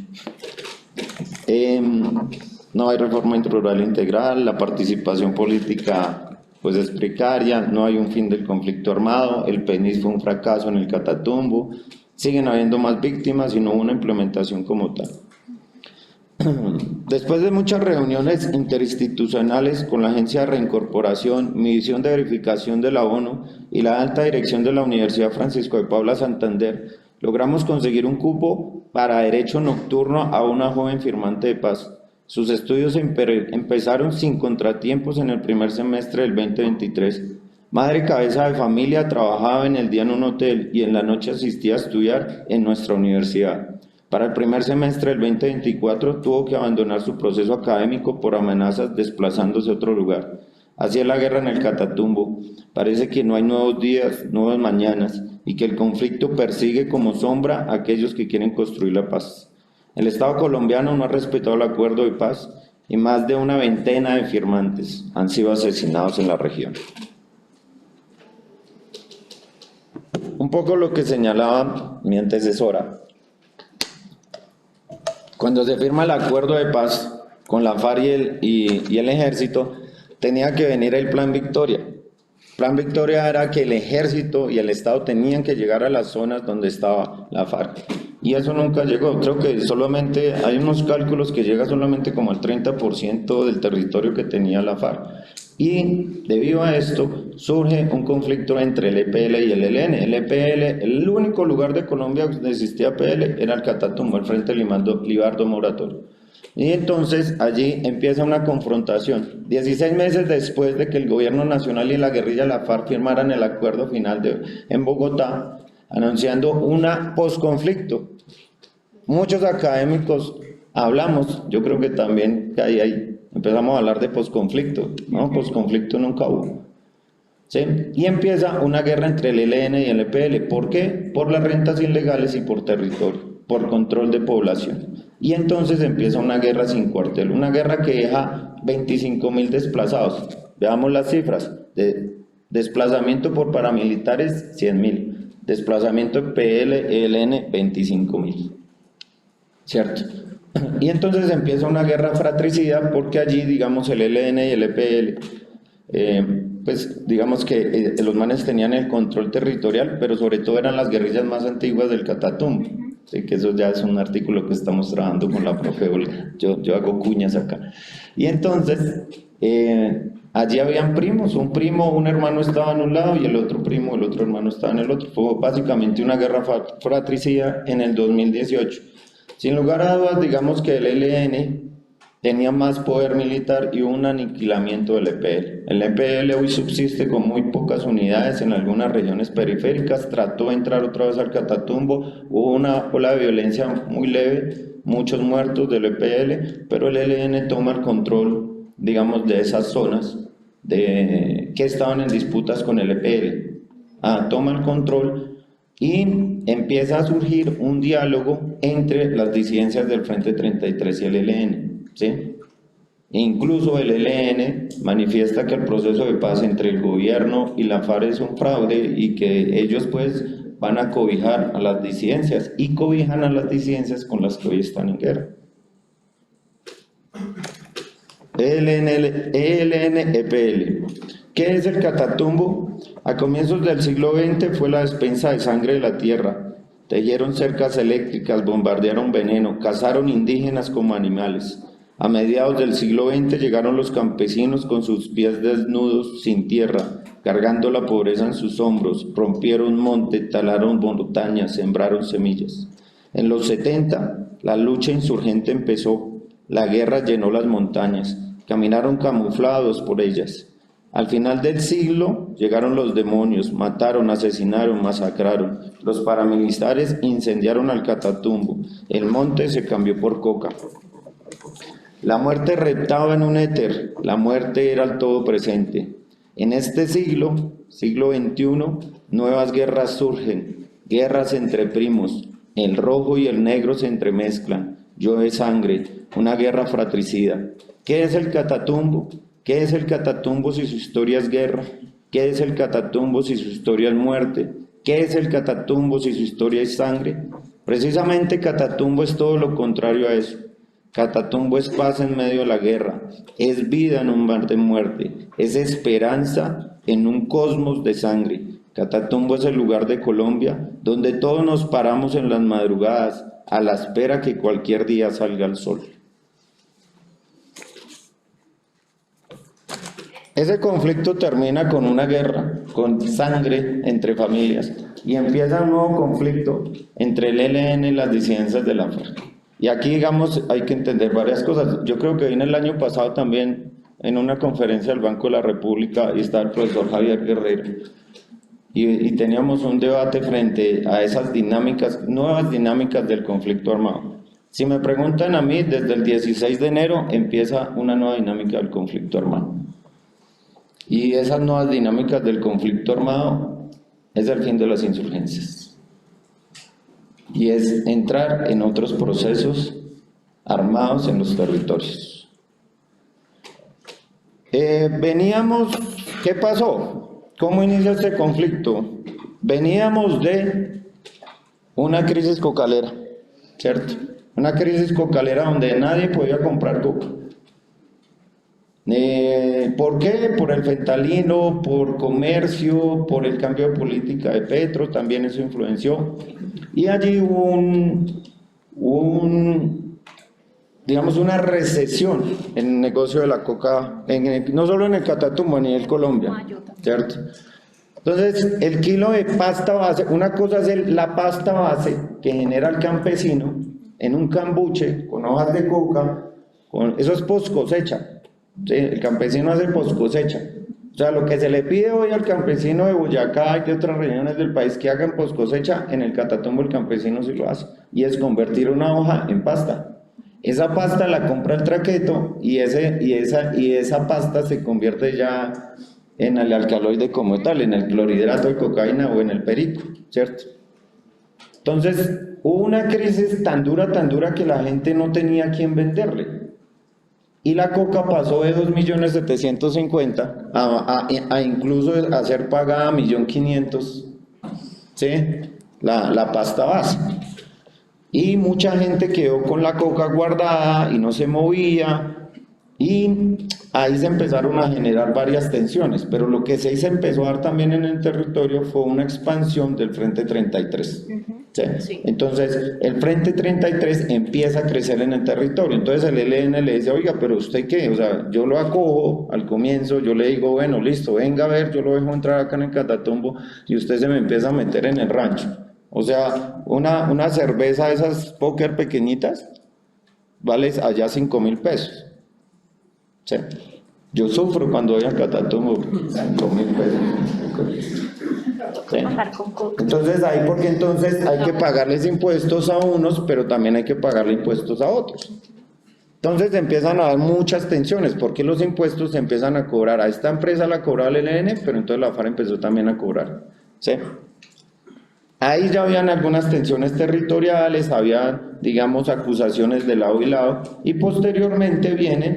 No hay reforma rural integral, la participación política pues es precaria, no hay un fin del conflicto armado, el PENIS fue un fracaso en el Catatumbo, siguen habiendo más víctimas y no una implementación como tal. Después de muchas reuniones interinstitucionales con la Agencia de Reincorporación, Misión de Verificación de la ONU y la alta dirección de la Universidad Francisco de Paula Santander, logramos conseguir un cupo para derecho nocturno a una joven firmante de paz. Sus estudios empezaron sin contratiempos en el primer semestre del 2023. Madre cabeza de familia, trabajaba en el día en un hotel y en la noche asistía a estudiar en nuestra universidad. Para el primer semestre del 2024 tuvo que abandonar su proceso académico por amenazas desplazándose a otro lugar. Así es la guerra en el Catatumbo. Parece que no hay nuevos días, nuevas mañanas y que el conflicto persigue como sombra a aquellos que quieren construir la paz. El Estado colombiano no ha respetado el acuerdo de paz y más de una veintena de firmantes han sido asesinados en la región. Un poco lo que señalaba mi antecesora. Cuando se firma el acuerdo de paz con la FARC y el ejército, tenía que venir el Plan Victoria. Plan Victoria era que el ejército y el Estado tenían que llegar a las zonas donde estaba la FARC. Y eso nunca llegó. Creo que solamente hay unos cálculos que llega solamente como al 30% del territorio que tenía la FARC. Y debido a esto surge un conflicto entre el EPL y el ELN. El EPL, el único lugar de Colombia donde existía EPL era el Catatumbo, el Frente Libardo Moratorio. Y entonces allí empieza una confrontación. 16 meses después de que el gobierno nacional y la guerrilla de la FARC firmaran el acuerdo final en Bogotá, anunciando una posconflicto. Muchos académicos hablamos, yo creo que también ahí empezamos a hablar de posconflicto, ¿no? Posconflicto nunca hubo. ¿Sí? Y empieza una guerra entre el ELN y el EPL. ¿Por qué? Por las rentas ilegales y por territorio, por control de población. Y entonces empieza una guerra sin cuartel, una guerra que deja 25.000 desplazados. Veamos las cifras. De desplazamiento por paramilitares, 100.000. Desplazamiento PL, ELN, 25.000. ¿Cierto? Y entonces empieza una guerra fratricida porque allí, digamos, el ELN y el EPL, pues digamos que los manes tenían el control territorial, pero sobre todo eran las guerrillas más antiguas del Catatumbo. Sí, que eso ya es un artículo que estamos trabajando con la profe Olga. Yo hago cuñas acá. Y entonces, allí habían primos, un hermano estaba en un lado y el otro hermano estaba en el otro. Fue básicamente una guerra fratricida en el 2018. Sin lugar a dudas, digamos que el ELN tenía más poder militar y un aniquilamiento del EPL. El EPL hoy subsiste con muy pocas unidades en algunas regiones periféricas, trató de entrar otra vez al Catatumbo, hubo una ola de violencia muy leve, muchos muertos del EPL, pero el ELN toma el control, digamos, de esas zonas que estaban en disputas con el EPL. Toma el control y empieza a surgir un diálogo entre las disidencias del Frente 33 y el ELN. ¿Sí? E incluso el ELN manifiesta que el proceso de paz entre el gobierno y la FARC es un fraude y que ellos pues van a cobijar a las disidencias y cobijan a las disidencias con las que hoy están en guerra. ELN-EPL. ¿Qué es el Catatumbo? A comienzos del siglo XX fue la despensa de sangre de la tierra. tejieron cercas eléctricas, bombardearon veneno, cazaron indígenas como animales. A mediados del siglo XX llegaron los campesinos con sus pies desnudos, sin tierra, cargando la pobreza en sus hombros, rompieron monte, talaron montañas, sembraron semillas. En los 70, la lucha insurgente empezó, la guerra llenó las montañas, caminaron camuflados por ellas. Al final del siglo llegaron los demonios, mataron, asesinaron, masacraron. Los paramilitares incendiaron al Catatumbo, el monte se cambió por coca. La muerte reptaba en un éter, la muerte era el todo presente. En este siglo, siglo XXI, nuevas guerras surgen, guerras entre primos, el rojo y el negro se entremezclan, llueve sangre, una guerra fratricida. ¿Qué es el Catatumbo? ¿Qué es el Catatumbo si su historia es guerra? ¿Qué es el Catatumbo si su historia es muerte? ¿Qué es el Catatumbo si su historia es sangre? Precisamente Catatumbo es todo lo contrario a eso. Catatumbo es paz en medio de la guerra, es vida en un mar de muerte, es esperanza en un cosmos de sangre. Catatumbo es el lugar de Colombia donde todos nos paramos en las madrugadas a la espera que cualquier día salga el sol. Ese conflicto termina con una guerra, con sangre entre familias, y empieza un nuevo conflicto entre el ELN y las disidencias de la FARC. Y aquí, digamos, hay que entender varias cosas. Yo creo que vine el año pasado también en una conferencia del Banco de la República y está el profesor Javier Guerrero. Y teníamos un debate frente a esas dinámicas, nuevas dinámicas del conflicto armado. Si me preguntan a mí, desde el 16 de enero empieza una nueva dinámica del conflicto armado. Y esas nuevas dinámicas del conflicto armado es el fin de las insurgencias. Y es entrar en otros procesos armados en los territorios. Veníamos, ¿qué pasó? ¿Cómo inicia este conflicto? Veníamos de una crisis cocalera, ¿cierto? Una crisis cocalera donde nadie podía comprar coca. ¿Por qué? Por el fentanilo, por comercio, por el cambio de política de Petro, también eso influenció. Y allí hubo digamos, una recesión en el negocio de la coca, no solo en el Catatumbo, a nivel Colombia, ¿cierto? Entonces, el kilo de pasta base, una cosa es la pasta base que genera el campesino en un cambuche con hojas de coca, eso es post cosecha. Sí, el campesino hace post cosecha. O sea, lo que se le pide hoy al campesino de Boyacá y de otras regiones del país que hagan post cosecha, en el Catatumbo el campesino sí lo hace, y es convertir una hoja en pasta. Esa pasta la compra el traqueto y esa pasta se convierte ya en el alcaloide como tal, en el clorhidrato de cocaína o en el perico, ¿cierto? Entonces, hubo una crisis tan dura que la gente no tenía a quién venderle. Y la coca pasó de 2.750.000 a incluso a ser pagada 1.500.000, ¿sí? La pasta base. Y mucha gente quedó con la coca guardada y no se movía. Y ahí se empezaron a generar varias tensiones, pero lo que se empezó a dar también en el territorio fue una expansión del Frente 33. ¿Sí? Sí. Entonces, el Frente 33 empieza a crecer en el territorio. Entonces el ELN le dice, oiga, pero ¿usted qué? O sea, yo lo acojo al comienzo, yo le digo, bueno, listo, venga a ver, yo lo dejo entrar acá en el Catatumbo y usted se me empieza a meter en el rancho. O sea, una cerveza de esas póker pequeñitas vale allá 5.000 pesos. ¿Sí? Yo sufro cuando voy a Catatumbo, 5.000 pesos. ¿Sí? Entonces ahí, porque entonces hay que pagarles impuestos a unos, pero también hay que pagarle impuestos a otros. Entonces empiezan a dar muchas tensiones, porque los impuestos se empiezan a cobrar. A esta empresa la cobraba el ELN, pero entonces la FARC empezó también a cobrar. ¿Sí? Ahí ya habían algunas tensiones territoriales, había, digamos, acusaciones de lado y lado, y posteriormente vienen,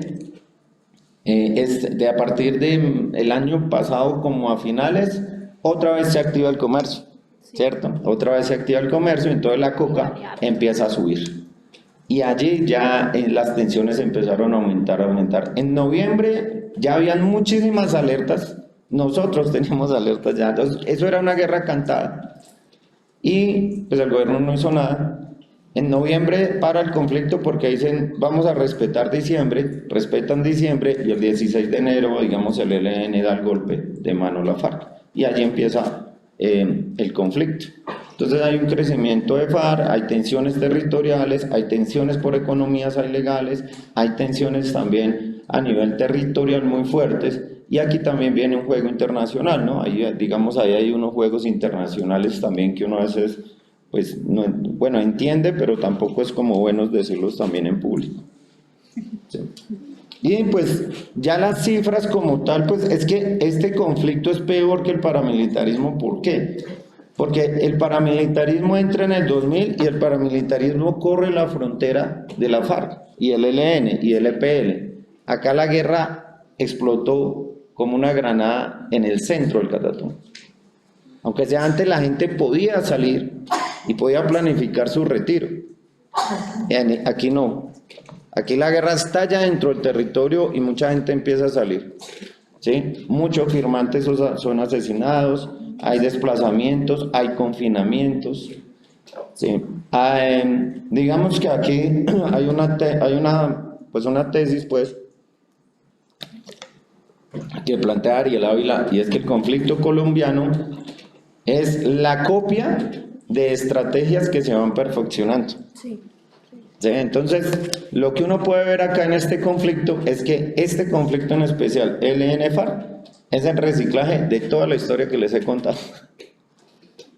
a partir del año pasado, como a finales, otra vez se activa el comercio, ¿cierto? Otra vez se activa el comercio, entonces la coca empieza a subir. Y allí ya las tensiones empezaron a aumentar. En noviembre ya habían muchísimas alertas, nosotros teníamos alertas ya, entonces eso era una guerra cantada. y pues el gobierno no hizo nada. En noviembre para el conflicto porque dicen vamos a respetar diciembre, respetan diciembre y el 16 de enero, digamos, el ELN da el golpe de mano a la FARC y allí empieza el conflicto. Entonces hay un crecimiento de FARC, hay tensiones territoriales, hay tensiones por economías ilegales, hay tensiones también a nivel territorial muy fuertes y aquí también viene un juego internacional, ¿no? Ahí, digamos, ahí hay unos juegos internacionales también que uno a veces pues no, bueno, entiende, pero tampoco es como bueno decirlos también en público. Sí. Y pues ya las cifras como tal, pues es que este conflicto es peor que el paramilitarismo. ¿Por qué? Porque el paramilitarismo entra en el 2000 y el paramilitarismo corre la frontera de la FARC y el ELN y el EPL. Acá la guerra explotó como una granada en el centro del Catatumbo. Aunque sea antes la gente podía salir y podía planificar su retiro. Aquí no. Aquí la guerra estalla dentro del territorio y mucha gente empieza a salir. ¿Sí? Muchos firmantes son asesinados, hay desplazamientos, hay confinamientos. ¿Sí? Digamos que aquí hay una tesis pues, que plantea Ariel Ávila, y es que el conflicto colombiano es la copia de estrategias que se van perfeccionando. Sí. ¿Sí? Entonces, lo que uno puede ver acá en este conflicto es que este conflicto en especial, ELN-FARC, es el reciclaje de toda la historia que les he contado,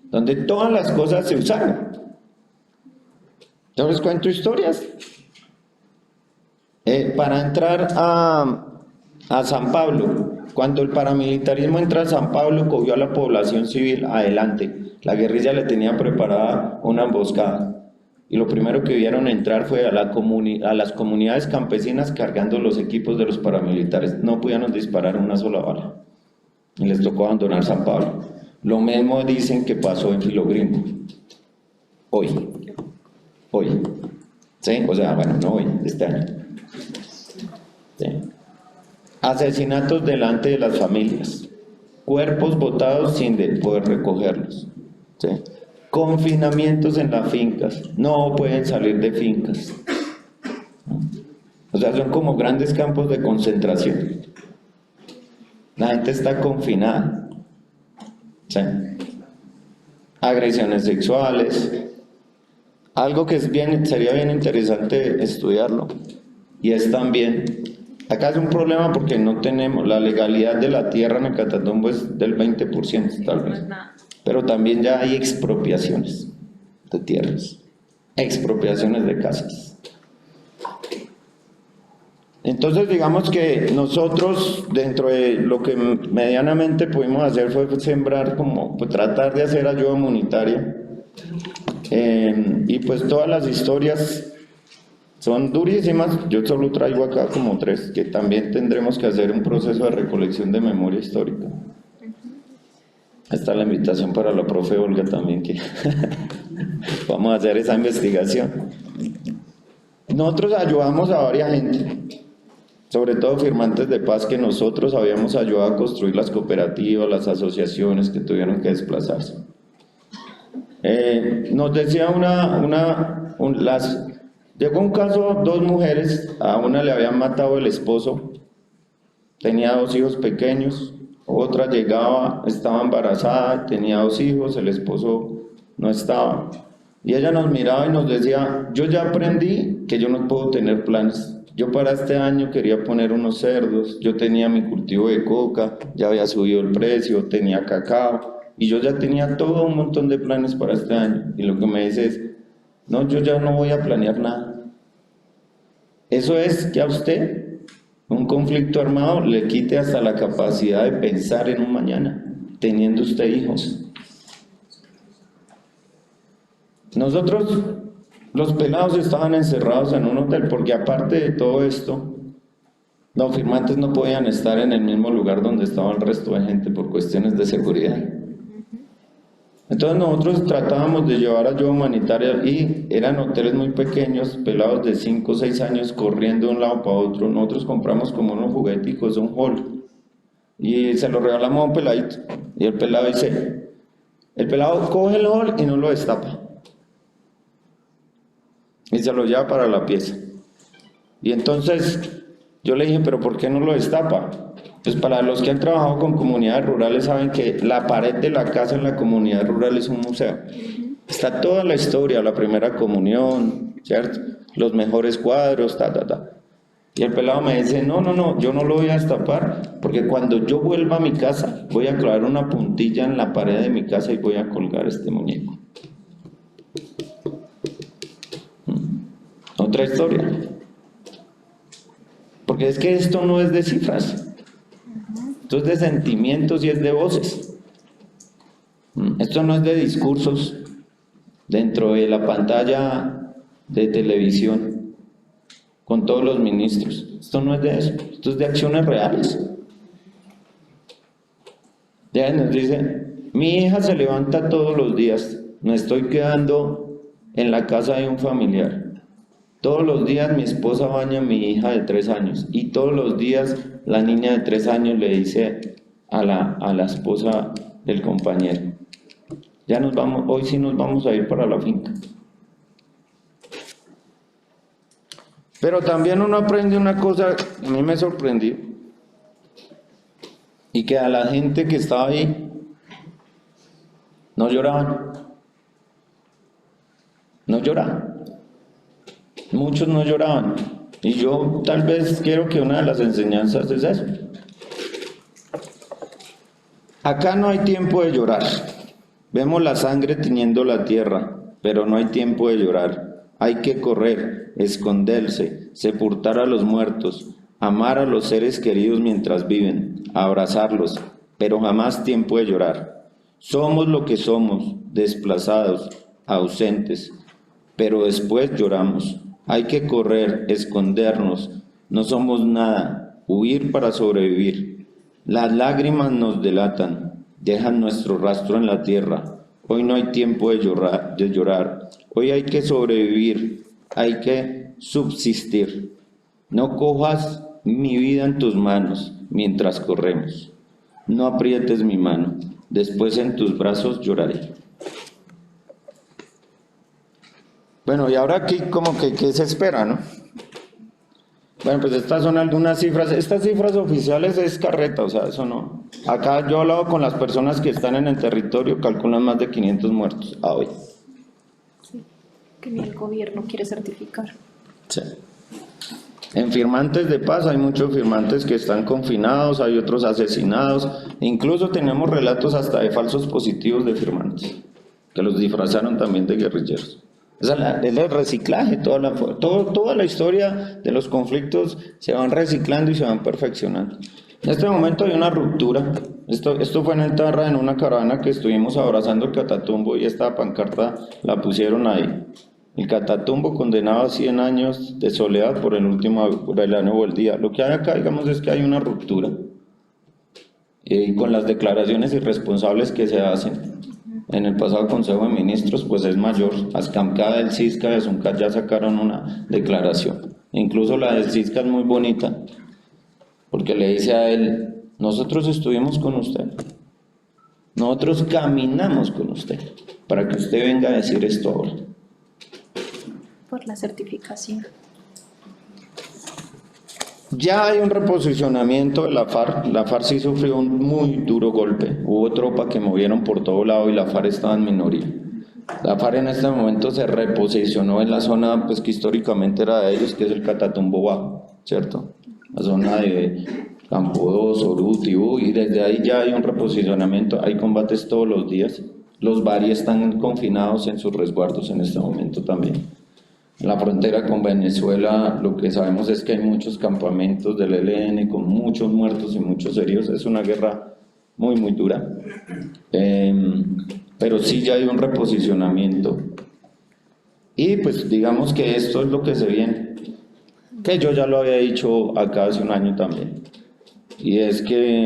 donde todas las cosas se usaron. Yo les cuento historias. Para entrar a San Pablo, cuando el paramilitarismo entra a San Pablo, cogió a la población civil adelante. La guerrilla le tenía preparada una emboscada. Y lo primero que vieron entrar fue a las comunidades campesinas cargando los equipos de los paramilitares. No pudieron disparar una sola bala. Y les tocó abandonar San Pablo. Lo mismo dicen que pasó en Filogrimbo. Hoy. ¿Sí? O sea, bueno, no hoy, este año. ¿Sí? Asesinatos delante de las familias, cuerpos botados sin poder recogerlos, ¿sí? Confinamientos en las fincas, no pueden salir de fincas, o sea, son como grandes campos de concentración, la gente está confinada, ¿sí? Agresiones sexuales, algo que sería bien interesante estudiarlo, y es también, acá es un problema porque no tenemos, la legalidad de la tierra en el Catatumbo es del 20% tal vez, pero también ya hay expropiaciones de tierras, expropiaciones de casas. Entonces digamos que nosotros dentro de lo que medianamente pudimos hacer fue sembrar como, pues, tratar de hacer ayuda humanitaria y pues todas las historias son durísimas, yo solo traigo acá como 3, que también tendremos que hacer un proceso de recolección de memoria histórica. Está la invitación para la profe Olga también, que vamos a hacer esa investigación. Nosotros ayudamos a varias gente, sobre todo firmantes de paz que nosotros habíamos ayudado a construir las cooperativas, las asociaciones que tuvieron que desplazarse. Nos decía llegó un caso, 2 mujeres, a una le habían matado el esposo, tenía 2 hijos pequeños, otra llegaba, estaba embarazada, tenía 2 hijos, el esposo no estaba, y ella nos miraba y nos decía, yo ya aprendí que yo no puedo tener planes, yo para este año quería poner unos cerdos, yo tenía mi cultivo de coca, ya había subido el precio, tenía cacao, y yo ya tenía todo un montón de planes para este año, y lo que me dice es, no, yo ya no voy a planear nada. Eso es que a usted un conflicto armado le quite hasta la capacidad de pensar en un mañana, teniendo usted hijos. Nosotros, los pelados estaban encerrados en un hotel, porque aparte de todo esto, los firmantes no podían estar en el mismo lugar donde estaba el resto de gente por cuestiones de seguridad. Entonces nosotros tratábamos de llevar ayuda humanitaria y eran hoteles muy pequeños, pelados de 5 o 6 años corriendo de un lado para otro. Nosotros compramos como unos jugueticos, un hall, y se lo regalamos a un peladito. Y el pelado dice, El pelado coge el hall y no lo destapa. Y se lo lleva para la pieza. Y entonces yo le dije, pero ¿por qué no lo destapa? Pues para los que han trabajado con comunidades rurales saben que la pared de la casa en la comunidad rural es un museo. Está toda la historia, la primera comunión, ¿cierto? Los mejores cuadros, Y el pelado me dice, no, yo no lo voy a destapar, porque cuando yo vuelva a mi casa, voy a clavar una puntilla en la pared de mi casa y voy a colgar este muñeco. Otra historia. Porque es que esto no es de cifras, esto es de sentimientos y es de voces. Esto no es de discursos dentro de la pantalla de televisión con todos los ministros. Esto no es de eso, esto es de acciones reales. Ya nos dice, mi hija se levanta todos los días, me estoy quedando en la casa de un familiar. Todos los días mi esposa baña a mi hija de 3 años y todos los días la niña de 3 años le dice a la esposa del compañero, ya nos vamos, hoy sí nos vamos a ir para la finca. Pero también uno aprende una cosa, a mí me sorprendió, y que a la gente que estaba ahí no lloraban. Muchos no lloraban. Y yo tal vez quiero que una de las enseñanzas es eso. Acá no hay tiempo de llorar. Vemos la sangre tiñendo la tierra, pero no hay tiempo de llorar. Hay que correr, esconderse, sepultar a los muertos, amar a los seres queridos mientras viven, abrazarlos, pero jamás tiempo de llorar. Somos lo que somos, desplazados, ausentes, pero después lloramos. Hay que correr, escondernos, no somos nada, huir para sobrevivir. Las lágrimas nos delatan, dejan nuestro rastro en la tierra. Hoy no hay tiempo de llorar. Hoy hay que sobrevivir, hay que subsistir. No cojas mi vida en tus manos mientras corremos. No aprietes mi mano, después en tus brazos lloraré. Bueno, y ahora aquí como que ¿qué se espera, no? Bueno, pues estas son algunas cifras. Estas cifras oficiales es carreta, o sea, eso no. Acá yo he hablado con las personas que están en el territorio, calculan más de 500 muertos a hoy. Sí, que ni el gobierno quiere certificar. Sí. En firmantes de paz hay muchos firmantes que están confinados, hay otros asesinados, incluso tenemos relatos hasta de falsos positivos de firmantes, que los disfrazaron también de guerrilleros. Es el reciclaje, toda la historia de los conflictos se van reciclando y se van perfeccionando. En este momento hay una ruptura. Esto fue en el Tarra, en una caravana que estuvimos abrazando el Catatumbo y esta pancarta la pusieron ahí. El Catatumbo condenado a 100 años de soledad por el año o el día. Lo que hay acá, digamos, es que hay una ruptura. Y con las declaraciones irresponsables que se hacen. En el pasado Consejo de Ministros, pues es mayor. Ascamcada del Cisca de Asuncar ya sacaron una declaración. Incluso la del Cisca es muy bonita, porque le dice a él, nosotros estuvimos con usted. Nosotros caminamos con usted, para que usted venga a decir esto ahora. Por la certificación. Ya hay un reposicionamiento de la FARC. La FARC sí sufrió un muy duro golpe. Hubo tropas que movieron por todo lado y la FARC estaba en minoría. La FARC en este momento se reposicionó en la zona pues, que históricamente era de ellos, que es el Catatumbo Bajo, ¿cierto? La zona de Campo 2, Orú, Tibú, y desde ahí ya hay un reposicionamiento. Hay combates todos los días. Los BARI están confinados en sus resguardos en este momento también. En la frontera con Venezuela lo que sabemos es que hay muchos campamentos del ELN con muchos muertos y muchos heridos. Es una guerra muy muy dura, pero sí ya hay un reposicionamiento y pues digamos que esto es lo que se viene, que yo ya lo había dicho acá hace un año también, y es que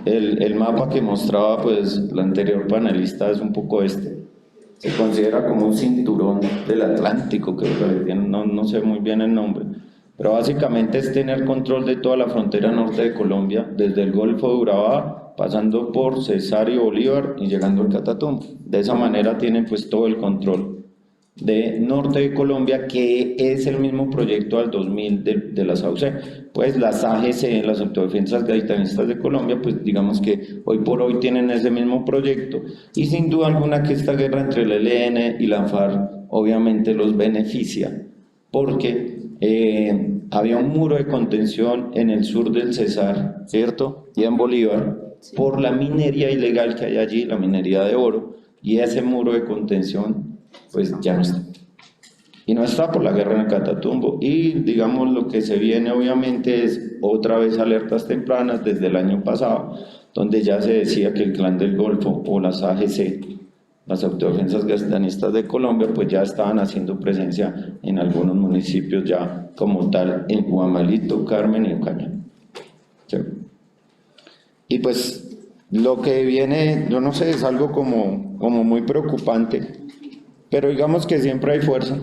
el mapa que mostraba pues la anterior panelista es un poco se considera como un cinturón del Atlántico, que no sé muy bien el nombre, pero básicamente es tener control de toda la frontera norte de Colombia, desde el Golfo de Urabá pasando por Cesario Bolívar y llegando al Catatumbo. De esa manera tienen pues todo el control de norte de Colombia, que es el mismo proyecto al 2000 de las AUC. Pues las AGC, las Autodefensas Gaitanistas de Colombia, pues digamos que hoy por hoy tienen ese mismo proyecto, y sin duda alguna que esta guerra entre el ELN y la FARC obviamente los beneficia, porque había un muro de contención en el sur del Cesar, ¿cierto? Y en Bolívar, por la minería ilegal que hay allí, la minería de oro, y ese muro de contención pues ya no está. Y no está por la guerra en el Catatumbo. Y digamos lo que se viene obviamente es otra vez alertas tempranas desde el año pasado, donde ya se decía que el Clan del Golfo o las AGC, las Autodefensas Gaitanistas de Colombia, pues ya estaban haciendo presencia en algunos municipios ya como tal, en Guamalito, Carmen y Ocaña. ¿Sí? Y pues lo que viene, yo no sé, es algo como muy preocupante, pero digamos que siempre hay fuerza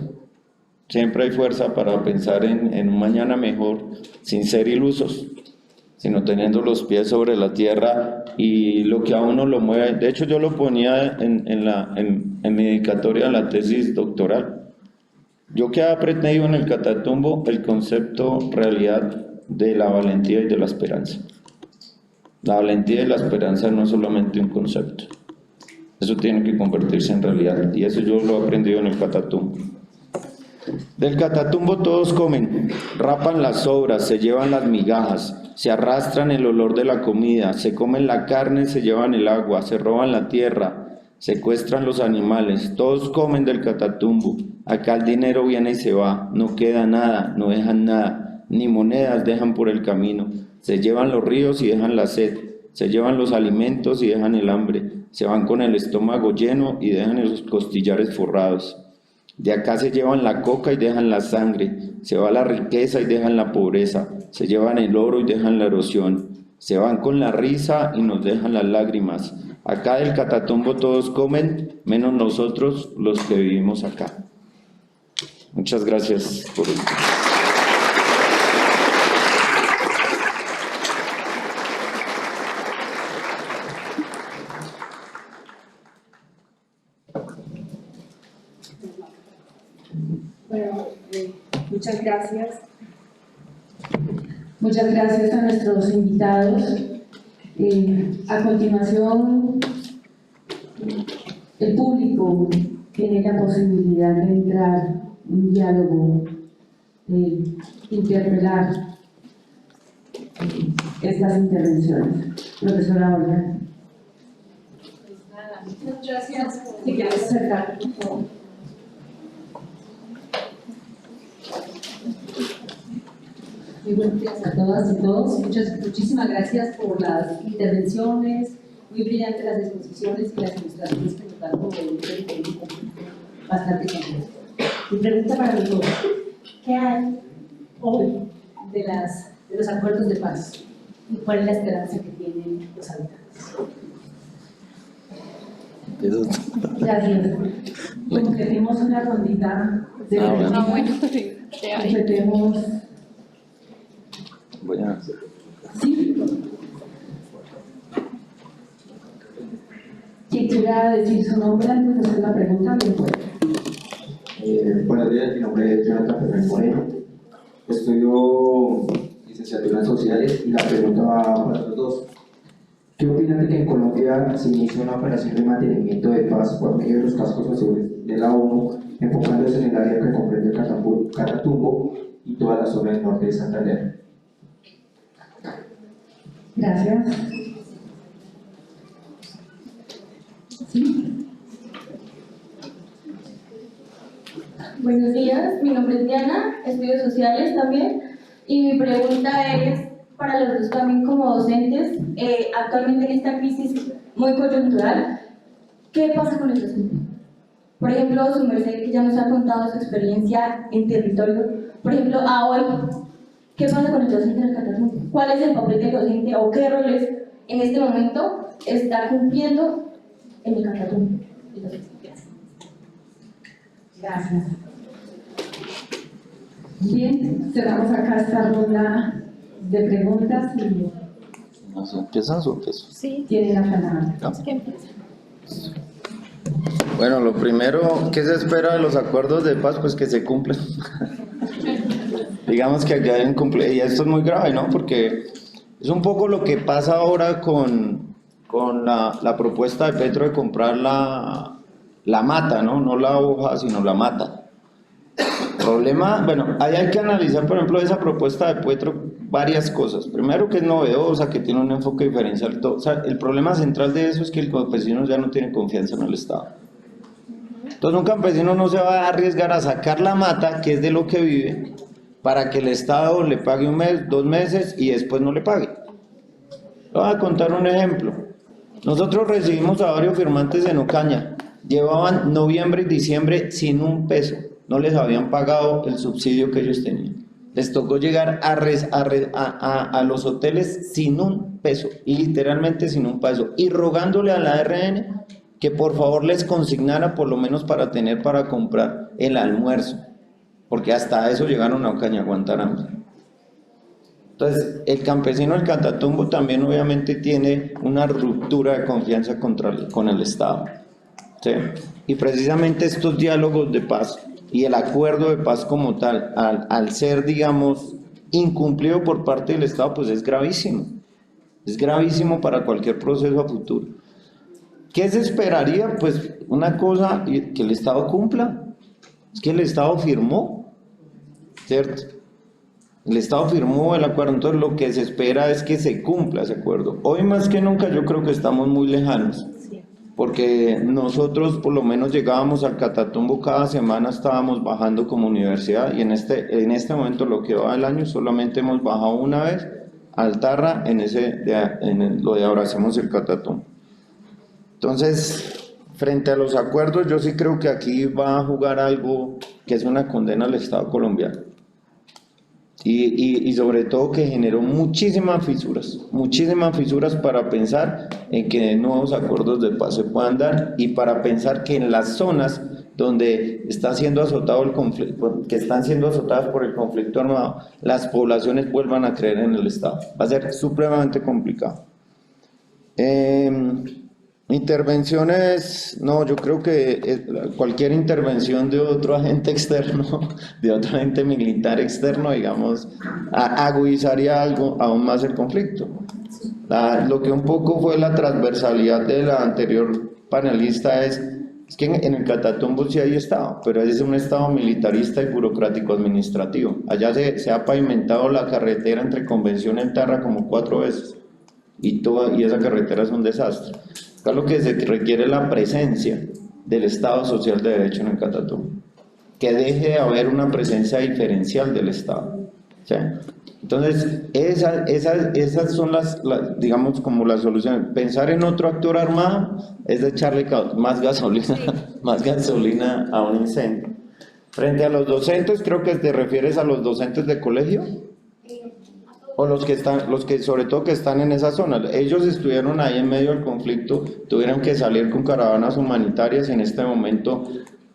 para pensar en un mañana mejor, sin ser ilusos, sino teniendo los pies sobre la tierra y lo que a uno lo mueve. De hecho, yo lo ponía en mi dedicatoria a la tesis doctoral. Yo que he aprendido en el Catatumbo el concepto realidad de la valentía y de la esperanza. La valentía y la esperanza no es solamente un concepto. Eso tiene que convertirse en realidad, y eso yo lo he aprendido en el Catatumbo. Del Catatumbo todos comen, rapan las sobras, se llevan las migajas, se arrastran el olor de la comida, se comen la carne, se llevan el agua, se roban la tierra, secuestran los animales, todos comen del Catatumbo. Acá el dinero viene y se va, no queda nada, no dejan nada, ni monedas dejan por el camino. Se llevan los ríos y dejan la sed, se llevan los alimentos y dejan el hambre, se van con el estómago lleno y dejan los costillares forrados. De acá se llevan la coca y dejan la sangre, se va la riqueza y dejan la pobreza, se llevan el oro y dejan la erosión, se van con la risa y nos dejan las lágrimas. Acá del Catatumbo todos comen, menos nosotros los que vivimos acá. Muchas gracias por esto. Bueno, muchas gracias. Muchas gracias a nuestros invitados. A continuación, el público tiene la posibilidad de entrar en un diálogo, de interpelar estas intervenciones. Profesora Olga. Muchas gracias. Si quieres acercar, por favor. Muy buenos días a todas y todos. Muchísimas gracias por las intervenciones, muy brillantes las exposiciones y las ilustraciones que nos dan por el público bastante complejo. Mi pregunta para los dos: ¿qué hay hoy de los acuerdos de paz? ¿Y cuál es la esperanza que tienen los habitantes? Gracias. Completemos una rondita de completemos. Voy a... Sí. ¿Quién quiera decir su nombre antes de hacer la pregunta? Bien, pues. Buenos días, mi nombre es Jonathan Fernández Moreno. Estudio licenciatura en sociales y la pregunta va para los dos. ¿Qué opinan de que en Colombia se inicia una operación de mantenimiento de paz por medio de los cascos azules de la ONU, enfocándose en el área que comprende el Catatumbo y toda la zona del norte de Santander? Gracias. ¿Sí? Buenos días, mi nombre es Diana, estudio sociales también, y mi pregunta es para los dos también como docentes. Actualmente en esta crisis muy coyuntural, ¿qué pasa con el docente? Por ejemplo, su merced que ya nos ha contado su experiencia en territorio, por ejemplo, a hoy, ¿qué pasa con el docente del Catatumbo? ¿Cuál es el papel del docente o qué roles en este momento está cumpliendo en el Catatumbo? Gracias. Bien, cerramos acá esta ronda de preguntas y No sé, ¿empiezas o empiezo? Sí, Tiene la palabra. No. es que empieza. Bueno, lo primero, ¿qué se espera de los acuerdos de paz? Pues que se cumplan. Digamos que acá hay un y esto es muy grave, ¿no? Porque es un poco lo que pasa ahora con la propuesta de Petro de comprar la mata, ¿no? No la hoja, sino la mata. Problema, bueno, ahí hay que analizar, por ejemplo, esa propuesta de Petro varias cosas. Primero, que es novedosa, que tiene un enfoque diferencial. Todo. O sea, el problema central de eso es que el campesino ya no tiene confianza en el Estado. Entonces, un campesino no se va a arriesgar a sacar la mata, que es de lo que vive, para que el Estado le pague un mes, 2 meses y después no le pague. Le voy a contar un ejemplo. Nosotros recibimos a varios firmantes en Ocaña. Llevaban noviembre y diciembre sin un peso. No les habían pagado el subsidio que ellos tenían. Les tocó llegar a los hoteles sin un peso, y literalmente sin un peso, y rogándole a la RN que por favor les consignara por lo menos para tener para comprar el almuerzo, porque hasta eso llegaron a Ocaña, a aguantar hambre. Entonces, el campesino del Catatumbo también obviamente tiene una ruptura de confianza con el Estado, ¿sí? Y precisamente estos diálogos de paz y el acuerdo de paz como tal, al ser, digamos, incumplido por parte del Estado, pues es gravísimo para cualquier proceso a futuro. ¿Qué se esperaría? Pues una cosa, que el Estado cumpla. Es que el Estado firmó, ¿cierto? El Estado firmó el acuerdo, entonces lo que se espera es que se cumpla ese acuerdo. Hoy más que nunca yo creo que estamos muy lejanos, porque nosotros por lo menos llegábamos al Catatumbo cada semana, estábamos bajando como universidad, y en este momento, lo que va del año, solamente hemos bajado una vez al Tarra en lo de Abracemos el Catatumbo. Entonces, frente a los acuerdos, yo sí creo que aquí va a jugar algo que es una condena al Estado colombiano. Y sobre todo que generó muchísimas fisuras para pensar en que nuevos acuerdos de paz se puedan dar, y para pensar que en las zonas donde está siendo azotado el conflicto, que están siendo azotadas por el conflicto armado, las poblaciones vuelvan a creer en el Estado. Va a ser supremamente complicado. Intervenciones, no, yo creo que cualquier intervención de otro agente externo, de otro agente militar externo, digamos, agudizaría aún más el conflicto. Lo que un poco fue la transversalidad de la anterior panelista es que en el Catatumbo sí hay Estado, pero es un Estado militarista y burocrático administrativo. Allá se ha pavimentado la carretera entre Convención y Tarra como 4 veces, y esa carretera es un desastre. Lo que se requiere es la presencia del Estado social de derecho en el Catatumbo, que deje de haber una presencia diferencial del Estado, ¿sí? Entonces, esas son digamos, como las soluciones. Pensar en otro actor armado es de echarle más gasolina a un incendio. Frente a los docentes, creo que te refieres a los docentes de colegio, o los que sobre todo que están en esa zona. Ellos estuvieron ahí en medio del conflicto, tuvieron que salir con caravanas humanitarias. En este momento,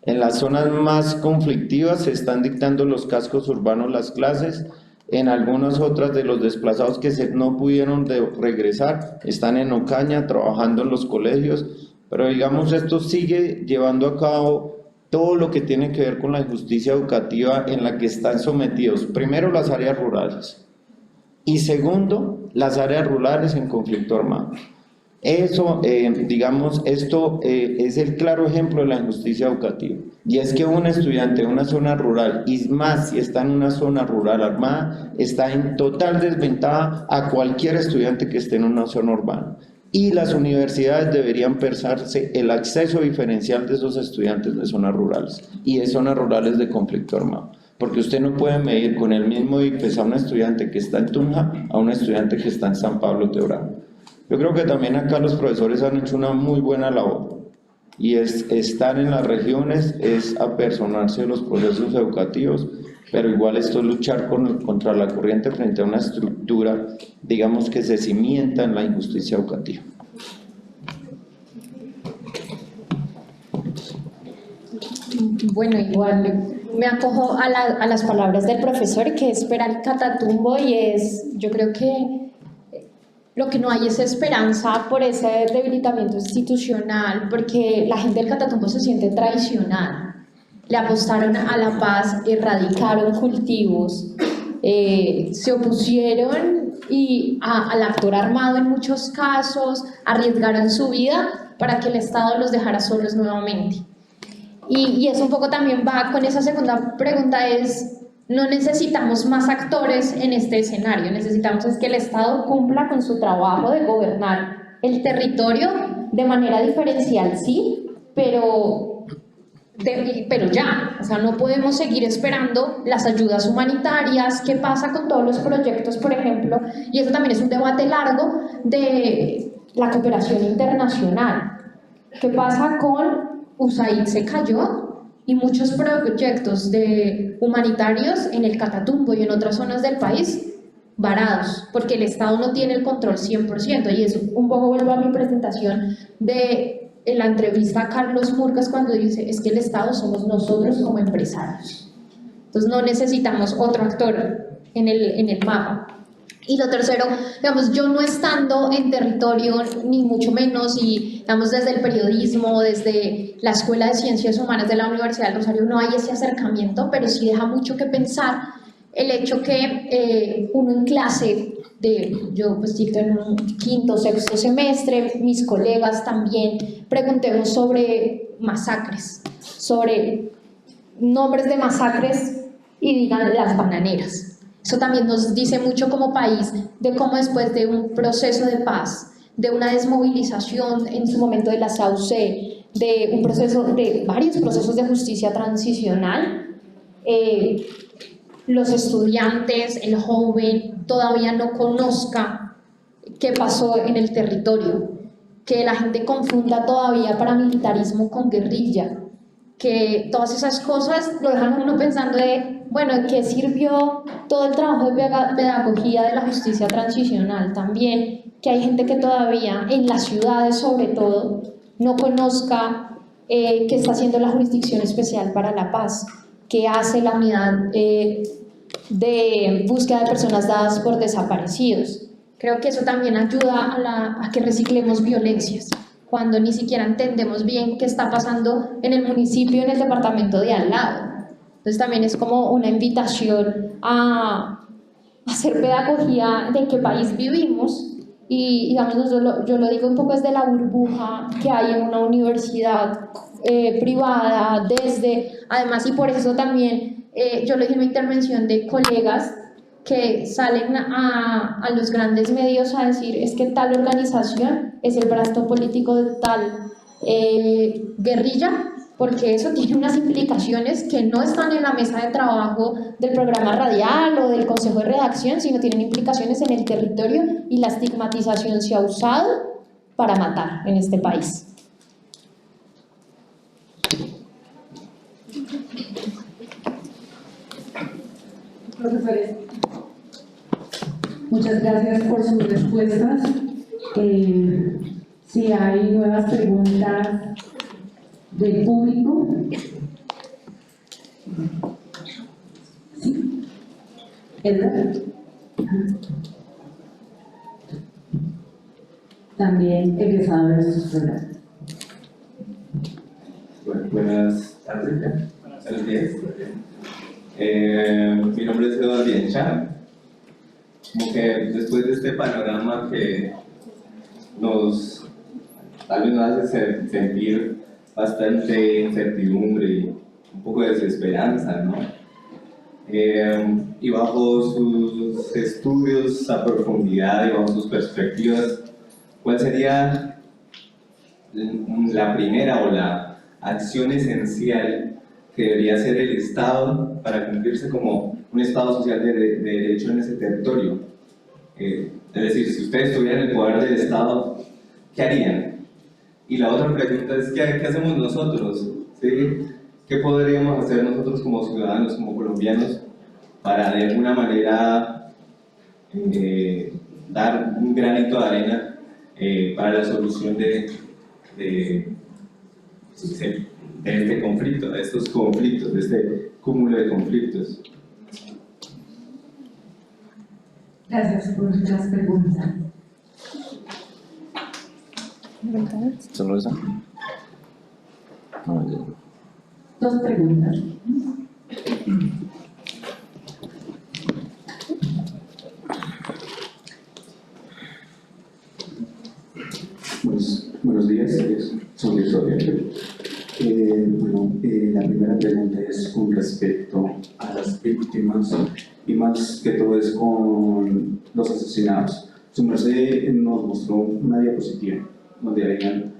en las zonas más conflictivas se están dictando los cascos urbanos las clases. En algunas otras de los desplazados que no pudieron regresar, están en Ocaña trabajando en los colegios, pero digamos esto sigue llevando a cabo todo lo que tiene que ver con la injusticia educativa en la que están sometidos, primero las áreas rurales, y segundo, las áreas rurales en conflicto armado. Eso, digamos, esto es el claro ejemplo de la injusticia educativa. Y es que un estudiante de una zona rural, y más si está en una zona rural armada, está en total desventaja a cualquier estudiante que esté en una zona urbana. Y las universidades deberían pensarse el acceso diferencial de esos estudiantes de zonas rurales y de zonas rurales de conflicto armado. Porque usted no puede medir con el mismo ICFES a un estudiante que está en Tunja a un estudiante que está en San Pablo Teorano. Yo creo que también acá los profesores han hecho una muy buena labor, y es estar en las regiones, es apersonarse de los procesos educativos, pero igual esto es luchar contra la corriente frente a una estructura, digamos, que se cimienta en la injusticia educativa. Bueno, igual me acojo a las palabras del profesor, que espera el Catatumbo, y yo creo que lo que no hay es esperanza por ese debilitamiento institucional, porque la gente del Catatumbo se siente traicionada. Le apostaron a la paz, erradicaron cultivos, se opusieron al actor armado en muchos casos, arriesgaron su vida para que el Estado los dejara solos nuevamente. Y eso un poco también va con esa segunda pregunta, es no necesitamos más actores en este escenario, necesitamos es que el Estado cumpla con su trabajo de gobernar el territorio de manera diferencial, sí, pero ya, o sea, no podemos seguir esperando las ayudas humanitarias. ¿Qué pasa con todos los proyectos, por ejemplo? Y eso también es un debate largo de la cooperación internacional. ¿Qué pasa con USAID? Se cayó y muchos proyectos humanitarios en el Catatumbo y en otras zonas del país varados, porque el Estado no tiene el control 100%, y es un poco, vuelvo a mi presentación en la entrevista a Carlos Murgas cuando dice, es que el Estado somos nosotros como empresarios, entonces no necesitamos otro actor en el mapa. Y lo tercero, digamos, yo no estando en territorio, ni mucho menos, y digamos desde el periodismo, desde la Escuela de Ciencias Humanas de la Universidad del Rosario, no hay ese acercamiento, pero sí deja mucho que pensar el hecho que uno en clase, yo pues estoy en un quinto, sexto semestre, mis colegas también, preguntemos sobre masacres, sobre nombres de masacres y digan las bananeras. Eso también nos dice mucho como país de cómo después de un proceso de paz, de una desmovilización en su momento de la SAUC, de varios procesos de justicia transicional, los estudiantes, el joven todavía no conozca qué pasó en el territorio, que la gente confunda todavía paramilitarismo con guerrilla, que todas esas cosas lo dejan a uno pensando bueno, ¿qué sirvió todo el trabajo de pedagogía de la justicia transicional? También que hay gente que todavía en las ciudades sobre todo no conozca qué está haciendo la Jurisdicción Especial para la Paz, qué hace la unidad de búsqueda de personas dadas por desaparecidos. Creo que eso también ayuda a que reciclemos violencias, cuando ni siquiera entendemos bien qué está pasando en el municipio, en el departamento de al lado. Entonces también es como una invitación a hacer pedagogía de qué país vivimos, y digamos, yo lo digo un poco desde la burbuja que hay en una universidad privada, además, y por eso también yo lo dije en mi intervención, de colegas que salen a los grandes medios a decir es que tal organización es el brazo político de tal guerrilla, porque eso tiene unas implicaciones que no están en la mesa de trabajo del programa radial o del consejo de redacción, sino tienen implicaciones en el territorio, y la estigmatización se ha usado para matar en este país. Profesores, muchas gracias por sus respuestas. Si hay nuevas preguntas del público. ¿Sí? ¿Edgar? También egresado de estos programas. Buenas tardes. Buenos días. Mi nombre es Eduardo Biencha. Como que después de este panorama que tal vez nos hace sentir bastante incertidumbre y un poco de desesperanza, ¿no? Y bajo sus estudios a profundidad y bajo sus perspectivas, ¿cuál sería la primera o la acción esencial que debería hacer el Estado para cumplirse como un Estado social de derecho en ese territorio? Es decir, si ustedes tuvieran el poder del Estado, ¿qué harían? Y la otra pregunta es, ¿qué hacemos nosotros? ¿Sí? ¿Qué podríamos hacer nosotros como ciudadanos, como colombianos, para de alguna manera dar un granito de arena para la solución de este conflicto, de estos conflictos, de este cúmulo de conflictos? Gracias por las preguntas. ¿Solo esa? No, ya. 2 preguntas. Buenos días, soy Soria. La primera pregunta es con respecto a las víctimas y más que todo es con los asesinados. Su merced nos mostró una diapositiva donde había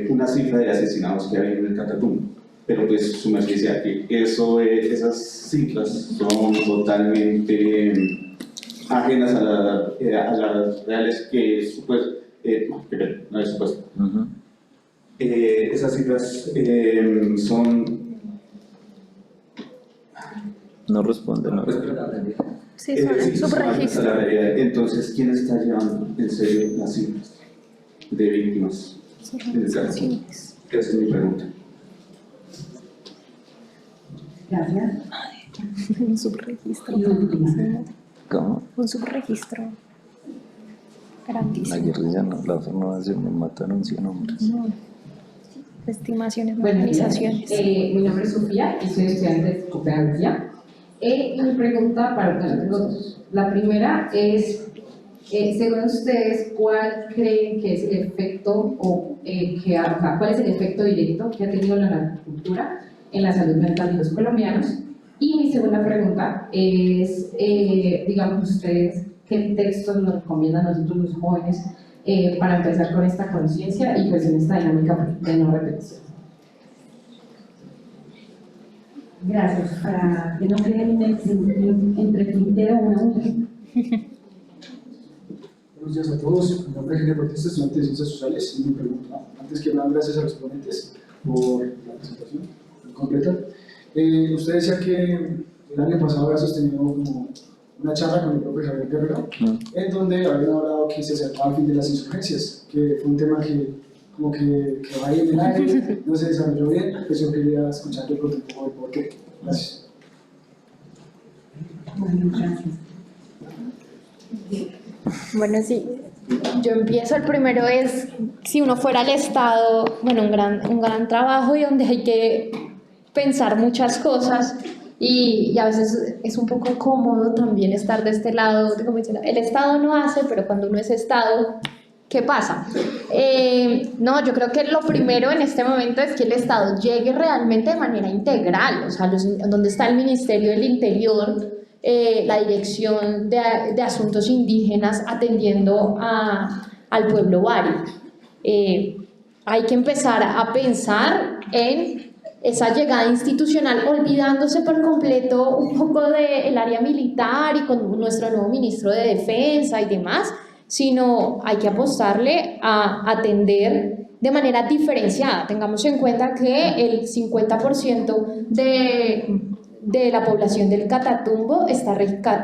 una cifra de asesinados que había en el Catatumbo, pero pues su merced decía que esas cifras son totalmente ajenas a las reales que no es supuesto. Esas cifras son... No responde, no. Sí, son subregistro. La realidad. Entonces, ¿quién está llevando en serio las cifras de víctimas en el caso? Esa es mi pregunta. Gracias. Un subregistro. Y última. ¿Cómo? Un subregistro. La Grandísimo. guerrilla no, la formación nos mataron 100 hombres. No. Estimaciones de Buenos días. organizaciones. Mi nombre es Sofía y soy estudiante de psicopedagogía. Y mi pregunta tengo 2. La primera es, según ustedes, ¿cuál creen que es el efecto cuál es el efecto directo que ha tenido la narcocultura en la salud mental de los colombianos? Y mi segunda pregunta es, digamos ustedes, ¿qué textos nos recomiendan a nosotros los jóvenes para empezar con esta conciencia y pues en esta dinámica de no repetición? Gracias. Para que no queden entre Quintero una única. Buenos días a todos. Mi nombre es Henry Bautista, estudiante de Ciencias Sociales. Y mi pregunta, antes que nada, gracias a los ponentes por la presentación completa. Usted decía que el año pasado había sostenido como una charla con el profe Javier Guerrero, en donde habían hablado que se acercaba el fin de las insurgencias, que fue un tema que como que va ahí en el aire, no se desarrolló bien, pues yo quería escuchar de pronto un poco de por qué. Gracias. Bueno, gracias. Bueno, sí, yo empiezo. El primero es, si uno fuera al Estado, bueno, un gran trabajo y donde hay que pensar muchas cosas y a veces es un poco cómodo también estar de este lado, como dicen, el Estado no hace, pero cuando uno es Estado, ¿qué pasa? No, yo creo que lo primero en este momento es que el Estado llegue realmente de manera integral, o sea, donde está el Ministerio del Interior, la Dirección de Asuntos Indígenas atendiendo al pueblo bari. Hay que empezar a pensar en esa llegada institucional, olvidándose por completo un poco del área militar y con nuestro nuevo ministro de Defensa y demás, sino hay que apostarle a atender de manera diferenciada. Tengamos en cuenta que el 50% de la población del Catatumbo,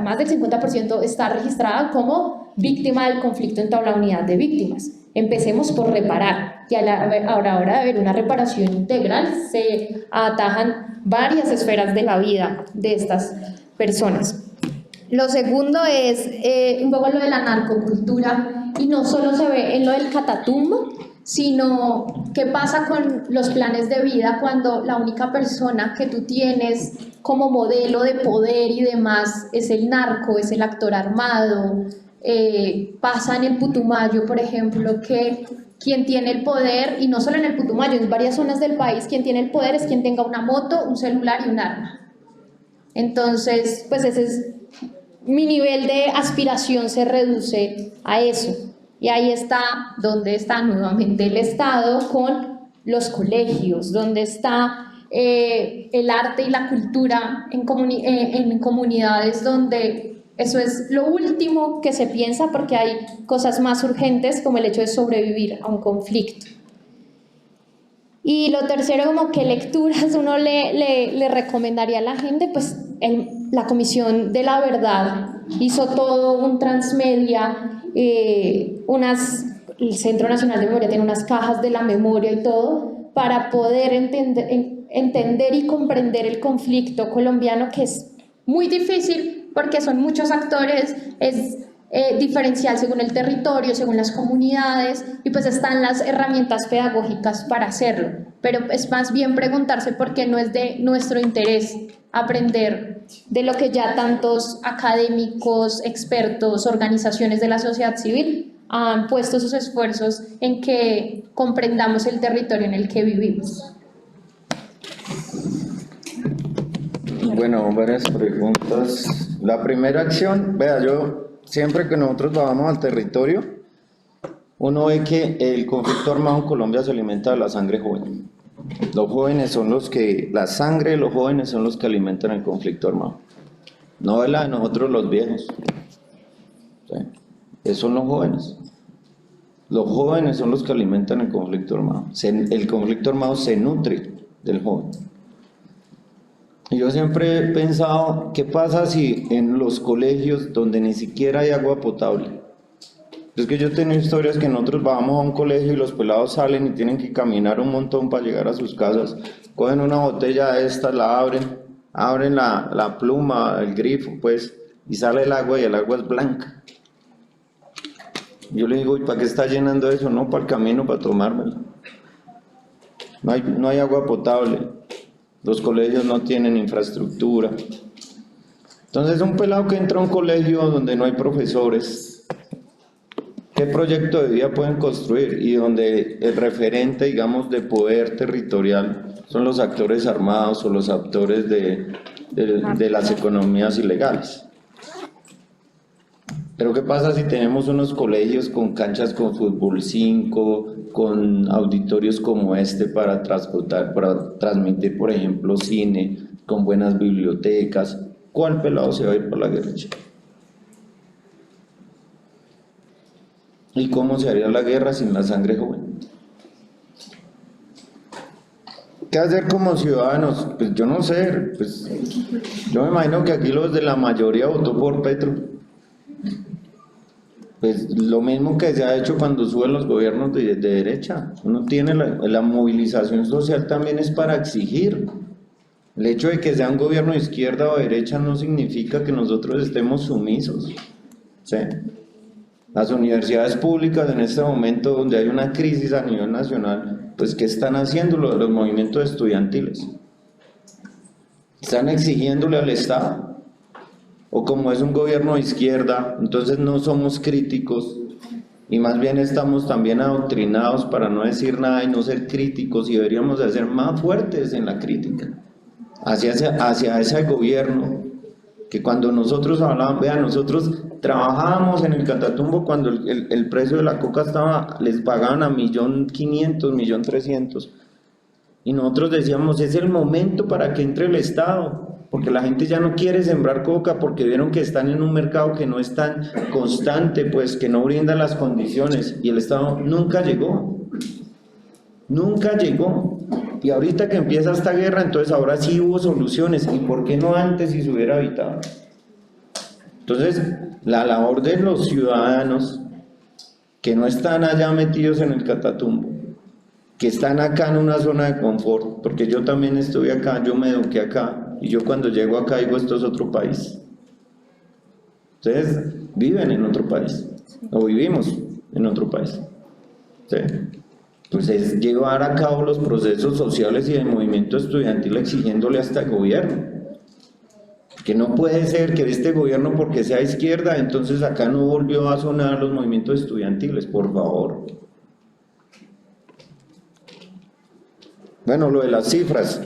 más del 50% está registrada como víctima del conflicto en toda la unidad de víctimas. Empecemos por reparar, y a la hora de haber una reparación integral se atajan varias esferas de la vida de estas personas. Lo segundo es un poco lo de la narcocultura, y no solo se ve en lo del Catatumbo, sino qué pasa con los planes de vida cuando la única persona que tú tienes como modelo de poder y demás es el narco, es el actor armado. Pasa en el Putumayo, por ejemplo, que quien tiene el poder, y no solo en el Putumayo, en varias zonas del país, quien tiene el poder es quien tenga una moto, un celular y un arma. Entonces, pues ese es mi nivel de aspiración, se reduce a eso. Y ahí está donde está nuevamente el Estado con los colegios, donde está el arte y la cultura en comunidades donde eso es lo último que se piensa, porque hay cosas más urgentes como el hecho de sobrevivir a un conflicto. Y lo tercero, como qué lecturas uno le recomendaría a la gente, pues la Comisión de la Verdad hizo todo un transmedia, el Centro Nacional de Memoria tiene unas cajas de la memoria y todo, para poder entender y comprender el conflicto colombiano, que es muy difícil porque son muchos actores, es diferencial según el territorio, según las comunidades, y pues están las herramientas pedagógicas para hacerlo, pero es más bien preguntarse por qué no es de nuestro interés aprender de lo que ya tantos académicos, expertos, organizaciones de la sociedad civil han puesto sus esfuerzos en que comprendamos el territorio en el que vivimos. Bueno, varias preguntas. La primera acción, vea, yo siempre que nosotros vamos al territorio, uno ve que el conflicto armado en Colombia se alimenta de la sangre joven. Los jóvenes son los que, la sangre de los jóvenes son los que alimentan el conflicto armado. No es la de nosotros los viejos. ¿Sí? Esos son los jóvenes. Los jóvenes son los que alimentan el conflicto armado. El conflicto armado se nutre del joven. Y yo siempre he pensado, ¿qué pasa si en los colegios donde ni siquiera hay agua potable? Es que yo tengo historias que nosotros vamos a un colegio y los pelados salen y tienen que caminar un montón para llegar a sus casas. Cogen una botella de estas, la abren la pluma, el grifo, pues, y sale el agua y el agua es blanca. Yo le digo, ¿y para qué está llenando eso? No, para el camino, para tomármela. No hay agua potable. Los colegios no tienen infraestructura. Entonces, un pelado que entra a un colegio donde no hay profesores, ¿qué proyecto de vida pueden construir? Y donde el referente, digamos, de poder territorial son los actores armados o los actores de las economías ilegales. Pero ¿qué pasa si tenemos unos colegios con canchas con fútbol 5, con auditorios como este para transmitir, por ejemplo, cine, con buenas bibliotecas? ¿Cuál pelado se va a ir por la guerrilla? ¿Y cómo se haría la guerra sin la sangre joven? ¿Qué hacer como ciudadanos? Pues yo no sé, pues yo me imagino que aquí los de la mayoría votó por Petro. Pues lo mismo que se ha hecho cuando suben los gobiernos de derecha. Uno tiene la movilización social también es para exigir. El hecho de que sea un gobierno de izquierda o derecha no significa que nosotros estemos sumisos. ¿Sí? Las universidades públicas en este momento donde hay una crisis a nivel nacional, pues ¿qué están haciendo los movimientos estudiantiles? Están exigiéndole al Estado. O como es un gobierno de izquierda, entonces no somos críticos y más bien estamos también adoctrinados para no decir nada y no ser críticos, y deberíamos de ser más fuertes en la crítica hacia ese gobierno que cuando nosotros hablábamos, vean, nosotros trabajábamos en el Catatumbo cuando el precio de la coca les pagaban a 1.500.000, 1.300.000 y nosotros decíamos, es el momento para que entre el Estado, porque la gente ya no quiere sembrar coca porque vieron que están en un mercado que no es tan constante, pues que no brinda las condiciones, y el Estado nunca llegó, y ahorita que empieza esta guerra, entonces ahora sí hubo soluciones, y ¿por qué no antes si se hubiera evitado? Entonces la labor de los ciudadanos que no están allá metidos en el Catatumbo, que están acá en una zona de confort, porque yo también estuve acá, yo me eduqué acá, y yo cuando llego acá digo, esto es otro país. Ustedes viven en otro país, o vivimos en otro país. ¿Sí? Pues es llevar a cabo los procesos sociales y de movimiento estudiantil exigiéndole a este gobierno. Que no puede ser que este gobierno, porque sea izquierda, entonces acá no volvió a sonar los movimientos estudiantiles, por favor. Bueno, lo de las cifras.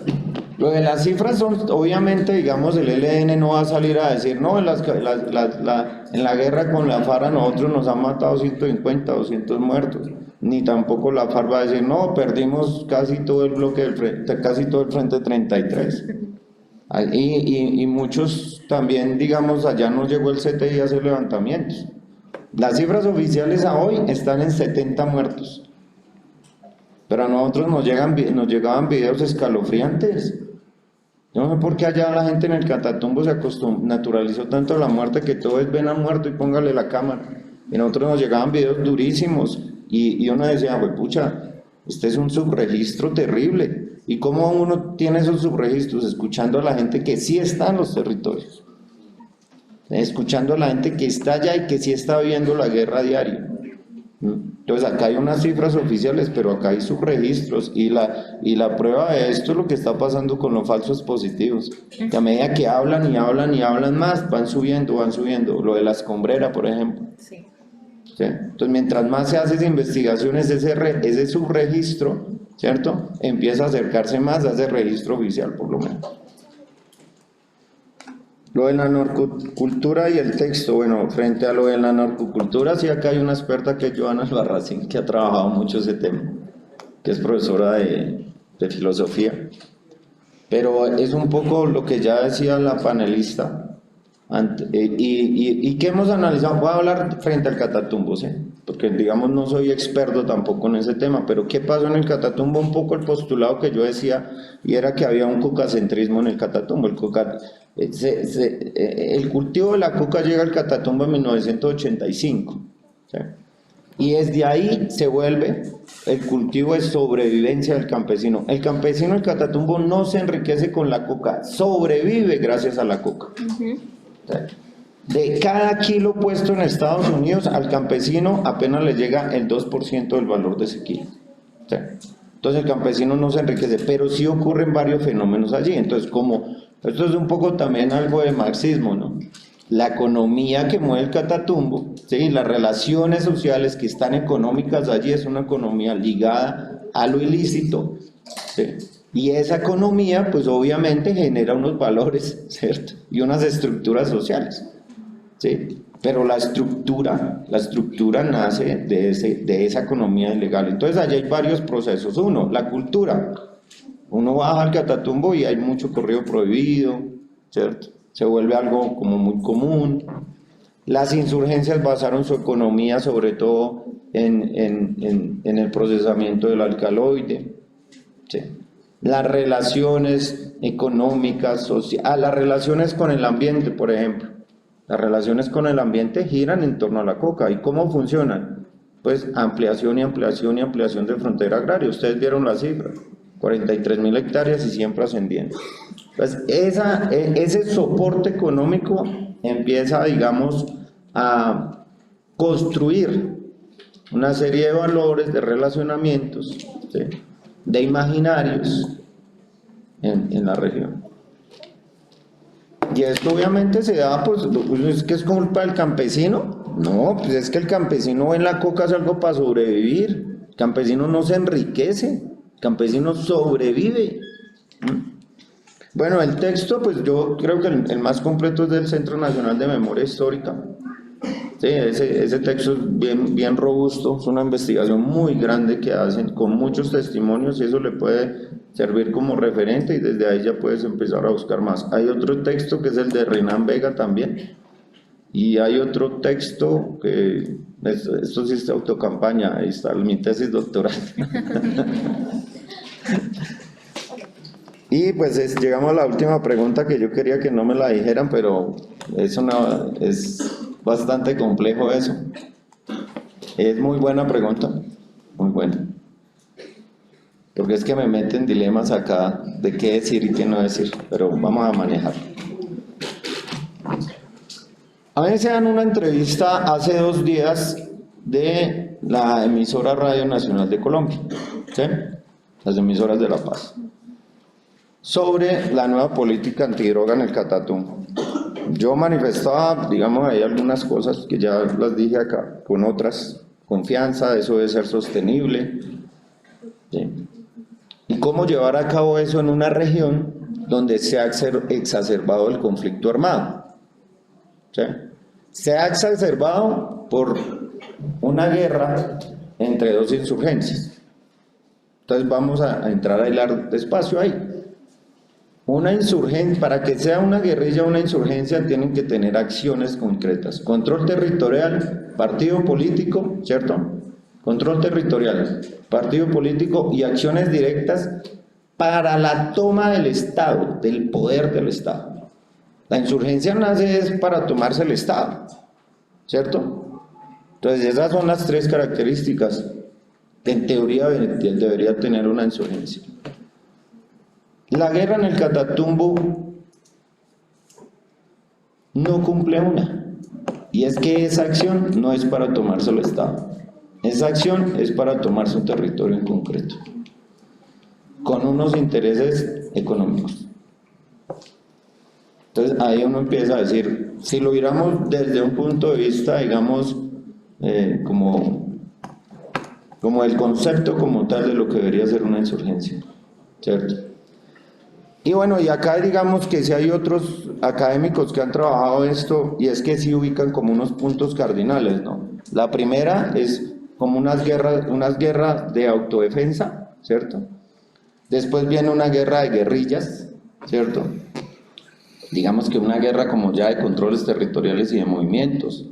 Lo de las cifras son, obviamente, digamos, el ELN no va a salir a decir, no, en la guerra con la FARC a nosotros nos han matado 150, 200 muertos, ni tampoco la FARC va a decir, no, perdimos casi todo el bloque del frente, casi todo el frente 33. Y muchos también, digamos, allá no llegó el CTI a hacer levantamientos. Las cifras oficiales a hoy están en 70 muertos. Pero a nosotros nos llegaban videos escalofriantes. Yo no sé por qué allá la gente en el Catatumbo se naturalizó tanto la muerte que todo es ven a muerto y póngale la cámara. Y a nosotros nos llegaban videos durísimos y uno decía, pues pucha, este es un subregistro terrible. ¿Y cómo uno tiene esos subregistros? Escuchando a la gente que sí está en los territorios. escuchando a la gente que está allá y que sí está viviendo la guerra a diario. Entonces acá hay unas cifras oficiales, pero acá hay subregistros y la prueba de esto es lo que está pasando con los falsos positivos, que a medida que hablan y hablan y hablan más, van subiendo, lo de la escombrera, por ejemplo. Sí. ¿Sí? Entonces mientras más se hace esa investigación, ese subregistro, ¿cierto? Empieza a acercarse más a ese registro oficial, por lo menos. Lo de la narcocultura y el texto, bueno, frente a lo de la narcocultura, sí acá hay una experta que es Joana Albarracín, que ha trabajado mucho ese tema, que es profesora de filosofía, pero es un poco lo que ya decía la panelista, y que hemos analizado. Voy a hablar frente al Catatumbo, ¿sí? Porque digamos no soy experto tampoco en ese tema, pero ¿qué pasó en el Catatumbo? Un poco el postulado que yo decía, y era que había un cocacentrismo en el Catatumbo. El cultivo de la coca llega al Catatumbo en 1985, ¿sí? Y desde ahí se vuelve el cultivo de sobrevivencia del campesino. El campesino del Catatumbo no se enriquece con la coca, sobrevive gracias a la coca. De cada kilo puesto en Estados Unidos, al campesino apenas le llega el 2% del valor de ese kilo. Entonces el campesino no se enriquece, pero sí ocurren varios fenómenos allí. Entonces, como esto es un poco también algo de marxismo, ¿no? La economía que mueve el Catatumbo, ¿sí? Las relaciones sociales que están económicas allí es una economía ligada a lo ilícito, ¿sí? Y esa economía pues obviamente genera unos valores, ¿cierto? Y unas estructuras sociales, ¿sí? Pero la estructura nace de esa economía ilegal. Entonces allí hay varios procesos. Uno, la cultura. Uno baja al Catatumbo y hay mucho corrido prohibido, ¿cierto? Se vuelve algo como muy común. Las insurgencias basaron su economía sobre todo en el procesamiento del alcaloide, ¿sí? Las relaciones económicas, sociales, las relaciones con el ambiente, por ejemplo. Las relaciones con el ambiente giran en torno a la coca. ¿Y cómo funcionan? Pues ampliación y ampliación y ampliación de frontera agraria. Ustedes vieron la cifra, 43.000 hectáreas y siempre ascendiendo. Pues ese soporte económico empieza, digamos, a construir una serie de valores, de relacionamientos, ¿sí? De imaginarios en la región. Y esto obviamente se da, pues es que es culpa del campesino. No, pues es que el campesino ve en la coca es algo para sobrevivir. El campesino no se enriquece, el campesino sobrevive. Bueno, el texto, pues yo creo que el más completo es del Centro Nacional de Memoria Histórica. Sí, ese texto es bien robusto, es una investigación muy grande que hacen con muchos testimonios y eso le puede servir como referente y desde ahí ya puedes empezar a buscar más. Hay otro texto que es el de Renan Vega también y hay otro texto que, esto sí es autocampaña, ahí está mi tesis doctoral. Y pues llegamos a la última pregunta que yo quería que no me la dijeran, pero es bastante complejo eso. Es muy buena pregunta, muy buena. Porque es que me meten dilemas acá de qué decir y qué no decir, pero vamos a manejar. A mí se dan una entrevista hace 2 días de la emisora Radio Nacional de Colombia, ¿sí? Las emisoras de La Paz, sobre la nueva política antidroga en el Catatumbo. Yo manifestaba, digamos, ahí algunas cosas que ya las dije acá, con otras, confianza, eso debe ser sostenible, ¿sí? Y cómo llevar a cabo eso en una región donde se ha exacerbado el conflicto armado, ¿sí? Se ha exacerbado por una guerra entre 2 insurgencias. Entonces vamos a entrar a hilar despacio ahí. Una insurgencia, para que sea una guerrilla o una insurgencia, tienen que tener acciones concretas. Control territorial, partido político, ¿cierto? Control territorial, partido político y acciones directas para la toma del Estado, del poder del Estado. La insurgencia nace es para tomarse el Estado, ¿cierto? Entonces esas son las 3 características que en teoría debería tener una insurgencia. La guerra en el Catatumbo no no cumple una, y es que esa acción no es para tomarse el Estado, esa acción es para tomarse un territorio en concreto, con unos intereses económicos. Entonces ahí uno empieza a decir, si lo viéramos desde un punto de vista, digamos, como el concepto como tal de lo que debería ser una insurgencia, ¿cierto? Y bueno, y acá digamos que si hay otros académicos que han trabajado esto, y es que sí ubican como unos puntos cardinales, ¿no? La primera es como unas guerras de autodefensa, ¿cierto? Después viene una guerra de guerrillas, ¿cierto? Digamos que una guerra como ya de controles territoriales y de movimientos.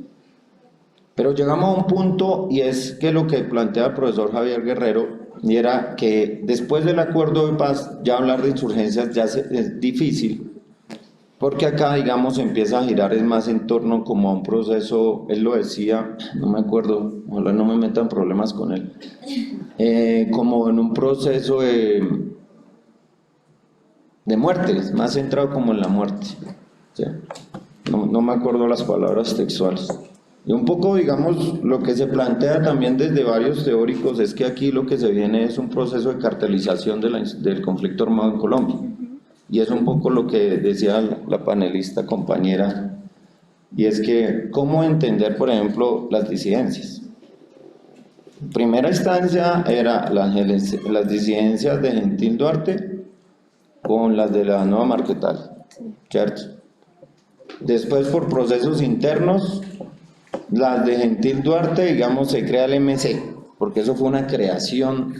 Pero llegamos a un punto, y es que lo que plantea el profesor Javier Guerrero, y era que después del acuerdo de paz, ya hablar de insurgencias ya es difícil, porque acá, digamos, empieza a girar es más en torno como a un proceso, él lo decía, no me acuerdo, ojalá no me metan problemas con él, como en un proceso de muertes, más centrado como en la muerte, ¿sí? No me acuerdo las palabras textuales. Y un poco, digamos, lo que se plantea también desde varios teóricos es que aquí lo que se viene es un proceso de cartelización del conflicto armado en Colombia. Y es un poco lo que decía la panelista compañera, y es que cómo entender, por ejemplo, las disidencias. En primera instancia era las disidencias de Gentil Duarte con las de la Nueva Marquetal, ¿cierto? Después, por procesos internos, las de Gentil Duarte, digamos, se crea el MC, porque eso fue una creación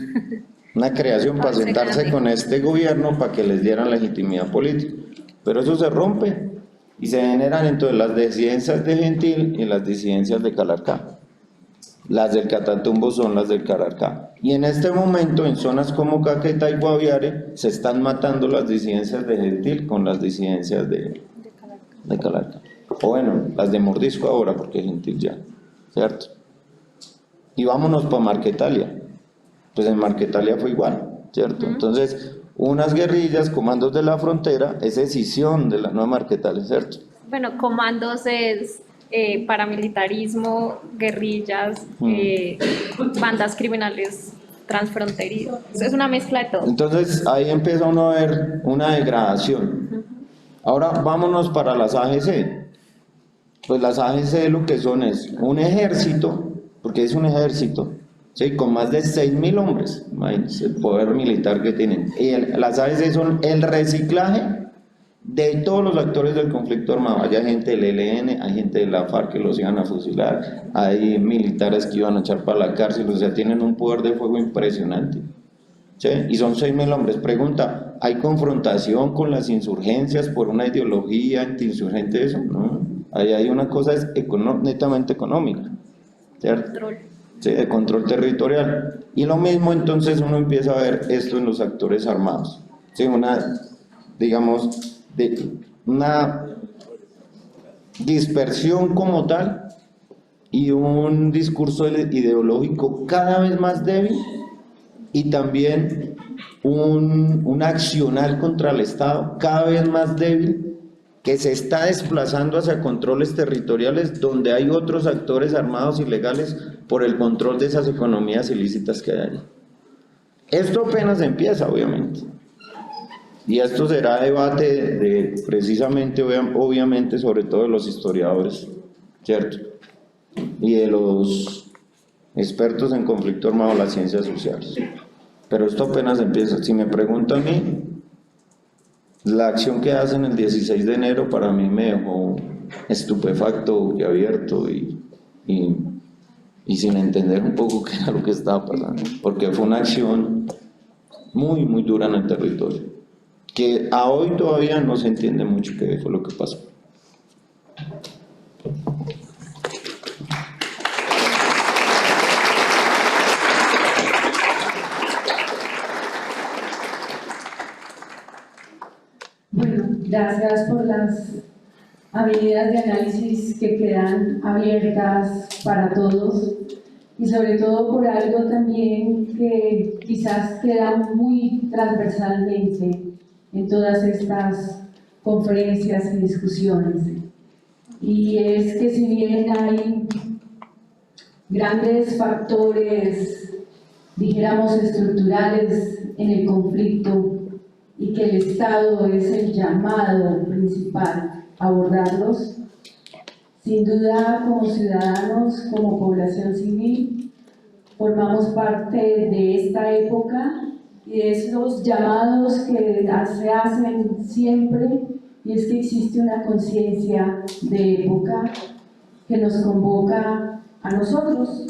para sentarse con este gobierno para que les dieran legitimidad política, pero eso se rompe y se generan entonces las disidencias de Gentil y las disidencias de Calarcá. Las del Catatumbo son las del Calarcá, y en este momento en zonas como Caquetá y Guaviare se están matando las disidencias de Gentil con las disidencias de Calarcá. O bueno, las de Mordisco ahora, porque Gentil ya, ¿cierto? Y vámonos para Marquetalia, pues en Marquetalia fue igual, ¿cierto? Entonces, unas guerrillas, comandos de la frontera, es escisión de la Nueva Marquetalia, ¿cierto? Bueno, comandos es paramilitarismo, guerrillas, bandas criminales transfronterizas, es una mezcla de todo. Entonces, ahí empieza uno a ver una degradación. Ahora, vámonos para las AGC. Pues las AGC lo que son es un ejército, porque es un ejército, ¿sí? Con más de 6.000 hombres, imagínense el poder militar que tienen. Y las AGC son el reciclaje de todos los actores del conflicto armado. Hay gente del ELN, hay gente de la FARC que los iban a fusilar, hay militares que iban a echar para la cárcel, o sea, tienen un poder de fuego impresionante, ¿sí? Y son 6.000 hombres. Pregunta, ¿hay confrontación con las insurgencias por una ideología antiinsurgente? Eso, ¿no? Ahí hay una cosa netamente económica, ¿cierto? Control. Sí, de control territorial. Y lo mismo entonces uno empieza a ver esto en los actores armados, ¿sí? Digamos, una dispersión como tal y un discurso ideológico cada vez más débil, y también un accionar contra el Estado cada vez más débil, que se está desplazando hacia controles territoriales donde hay otros actores armados ilegales por el control de esas economías ilícitas que hay allí. Esto apenas empieza, obviamente, y esto será debate precisamente, obviamente, sobre todo de los historiadores, ¿cierto? Y de los expertos en conflicto armado, las ciencias sociales. Pero esto apenas empieza. Si me preguntan a mí, la acción que hacen el 16 de enero para mí me dejó estupefacto y abierto y sin entender un poco qué era lo que estaba pasando, porque fue una acción muy, muy dura en el territorio, que a hoy todavía no se entiende mucho qué fue lo que pasó. Bueno, gracias por las avenidas de análisis que quedan abiertas para todos, y sobre todo por algo también que quizás queda muy transversalmente en todas estas conferencias y discusiones, y es que si bien hay grandes factores, dijéramos, estructurales en el conflicto y que el Estado es el llamado principal a abordarlos, sin duda como ciudadanos, como población civil, formamos parte de esta época y de esos llamados que se hacen siempre, y es que existe una conciencia de época que nos convoca a nosotros,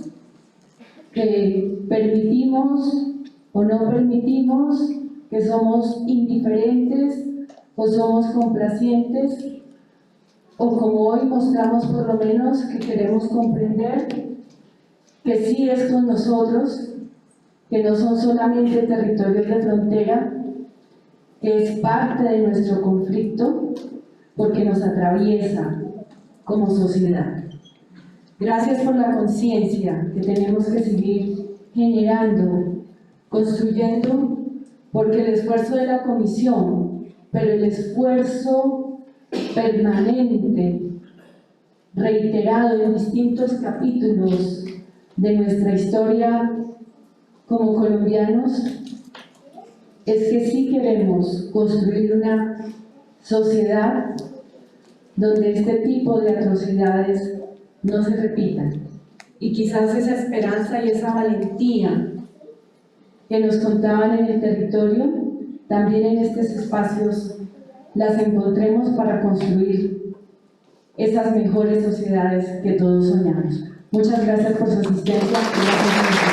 que permitimos o no permitimos, que somos indiferentes o somos complacientes, o como hoy mostramos por lo menos que queremos comprender que sí es con nosotros, que no son solamente territorios de frontera, que es parte de nuestro conflicto porque nos atraviesa como sociedad. Gracias por la conciencia que tenemos que seguir generando, construyendo, porque el esfuerzo de la comisión, pero el esfuerzo permanente, reiterado en distintos capítulos de nuestra historia como colombianos, es que sí queremos construir una sociedad donde este tipo de atrocidades no se repitan. Y quizás esa esperanza y esa valentía que nos contaban en el territorio, también en estos espacios las encontremos para construir esas mejores sociedades que todos soñamos. Muchas gracias por su asistencia. Gracias.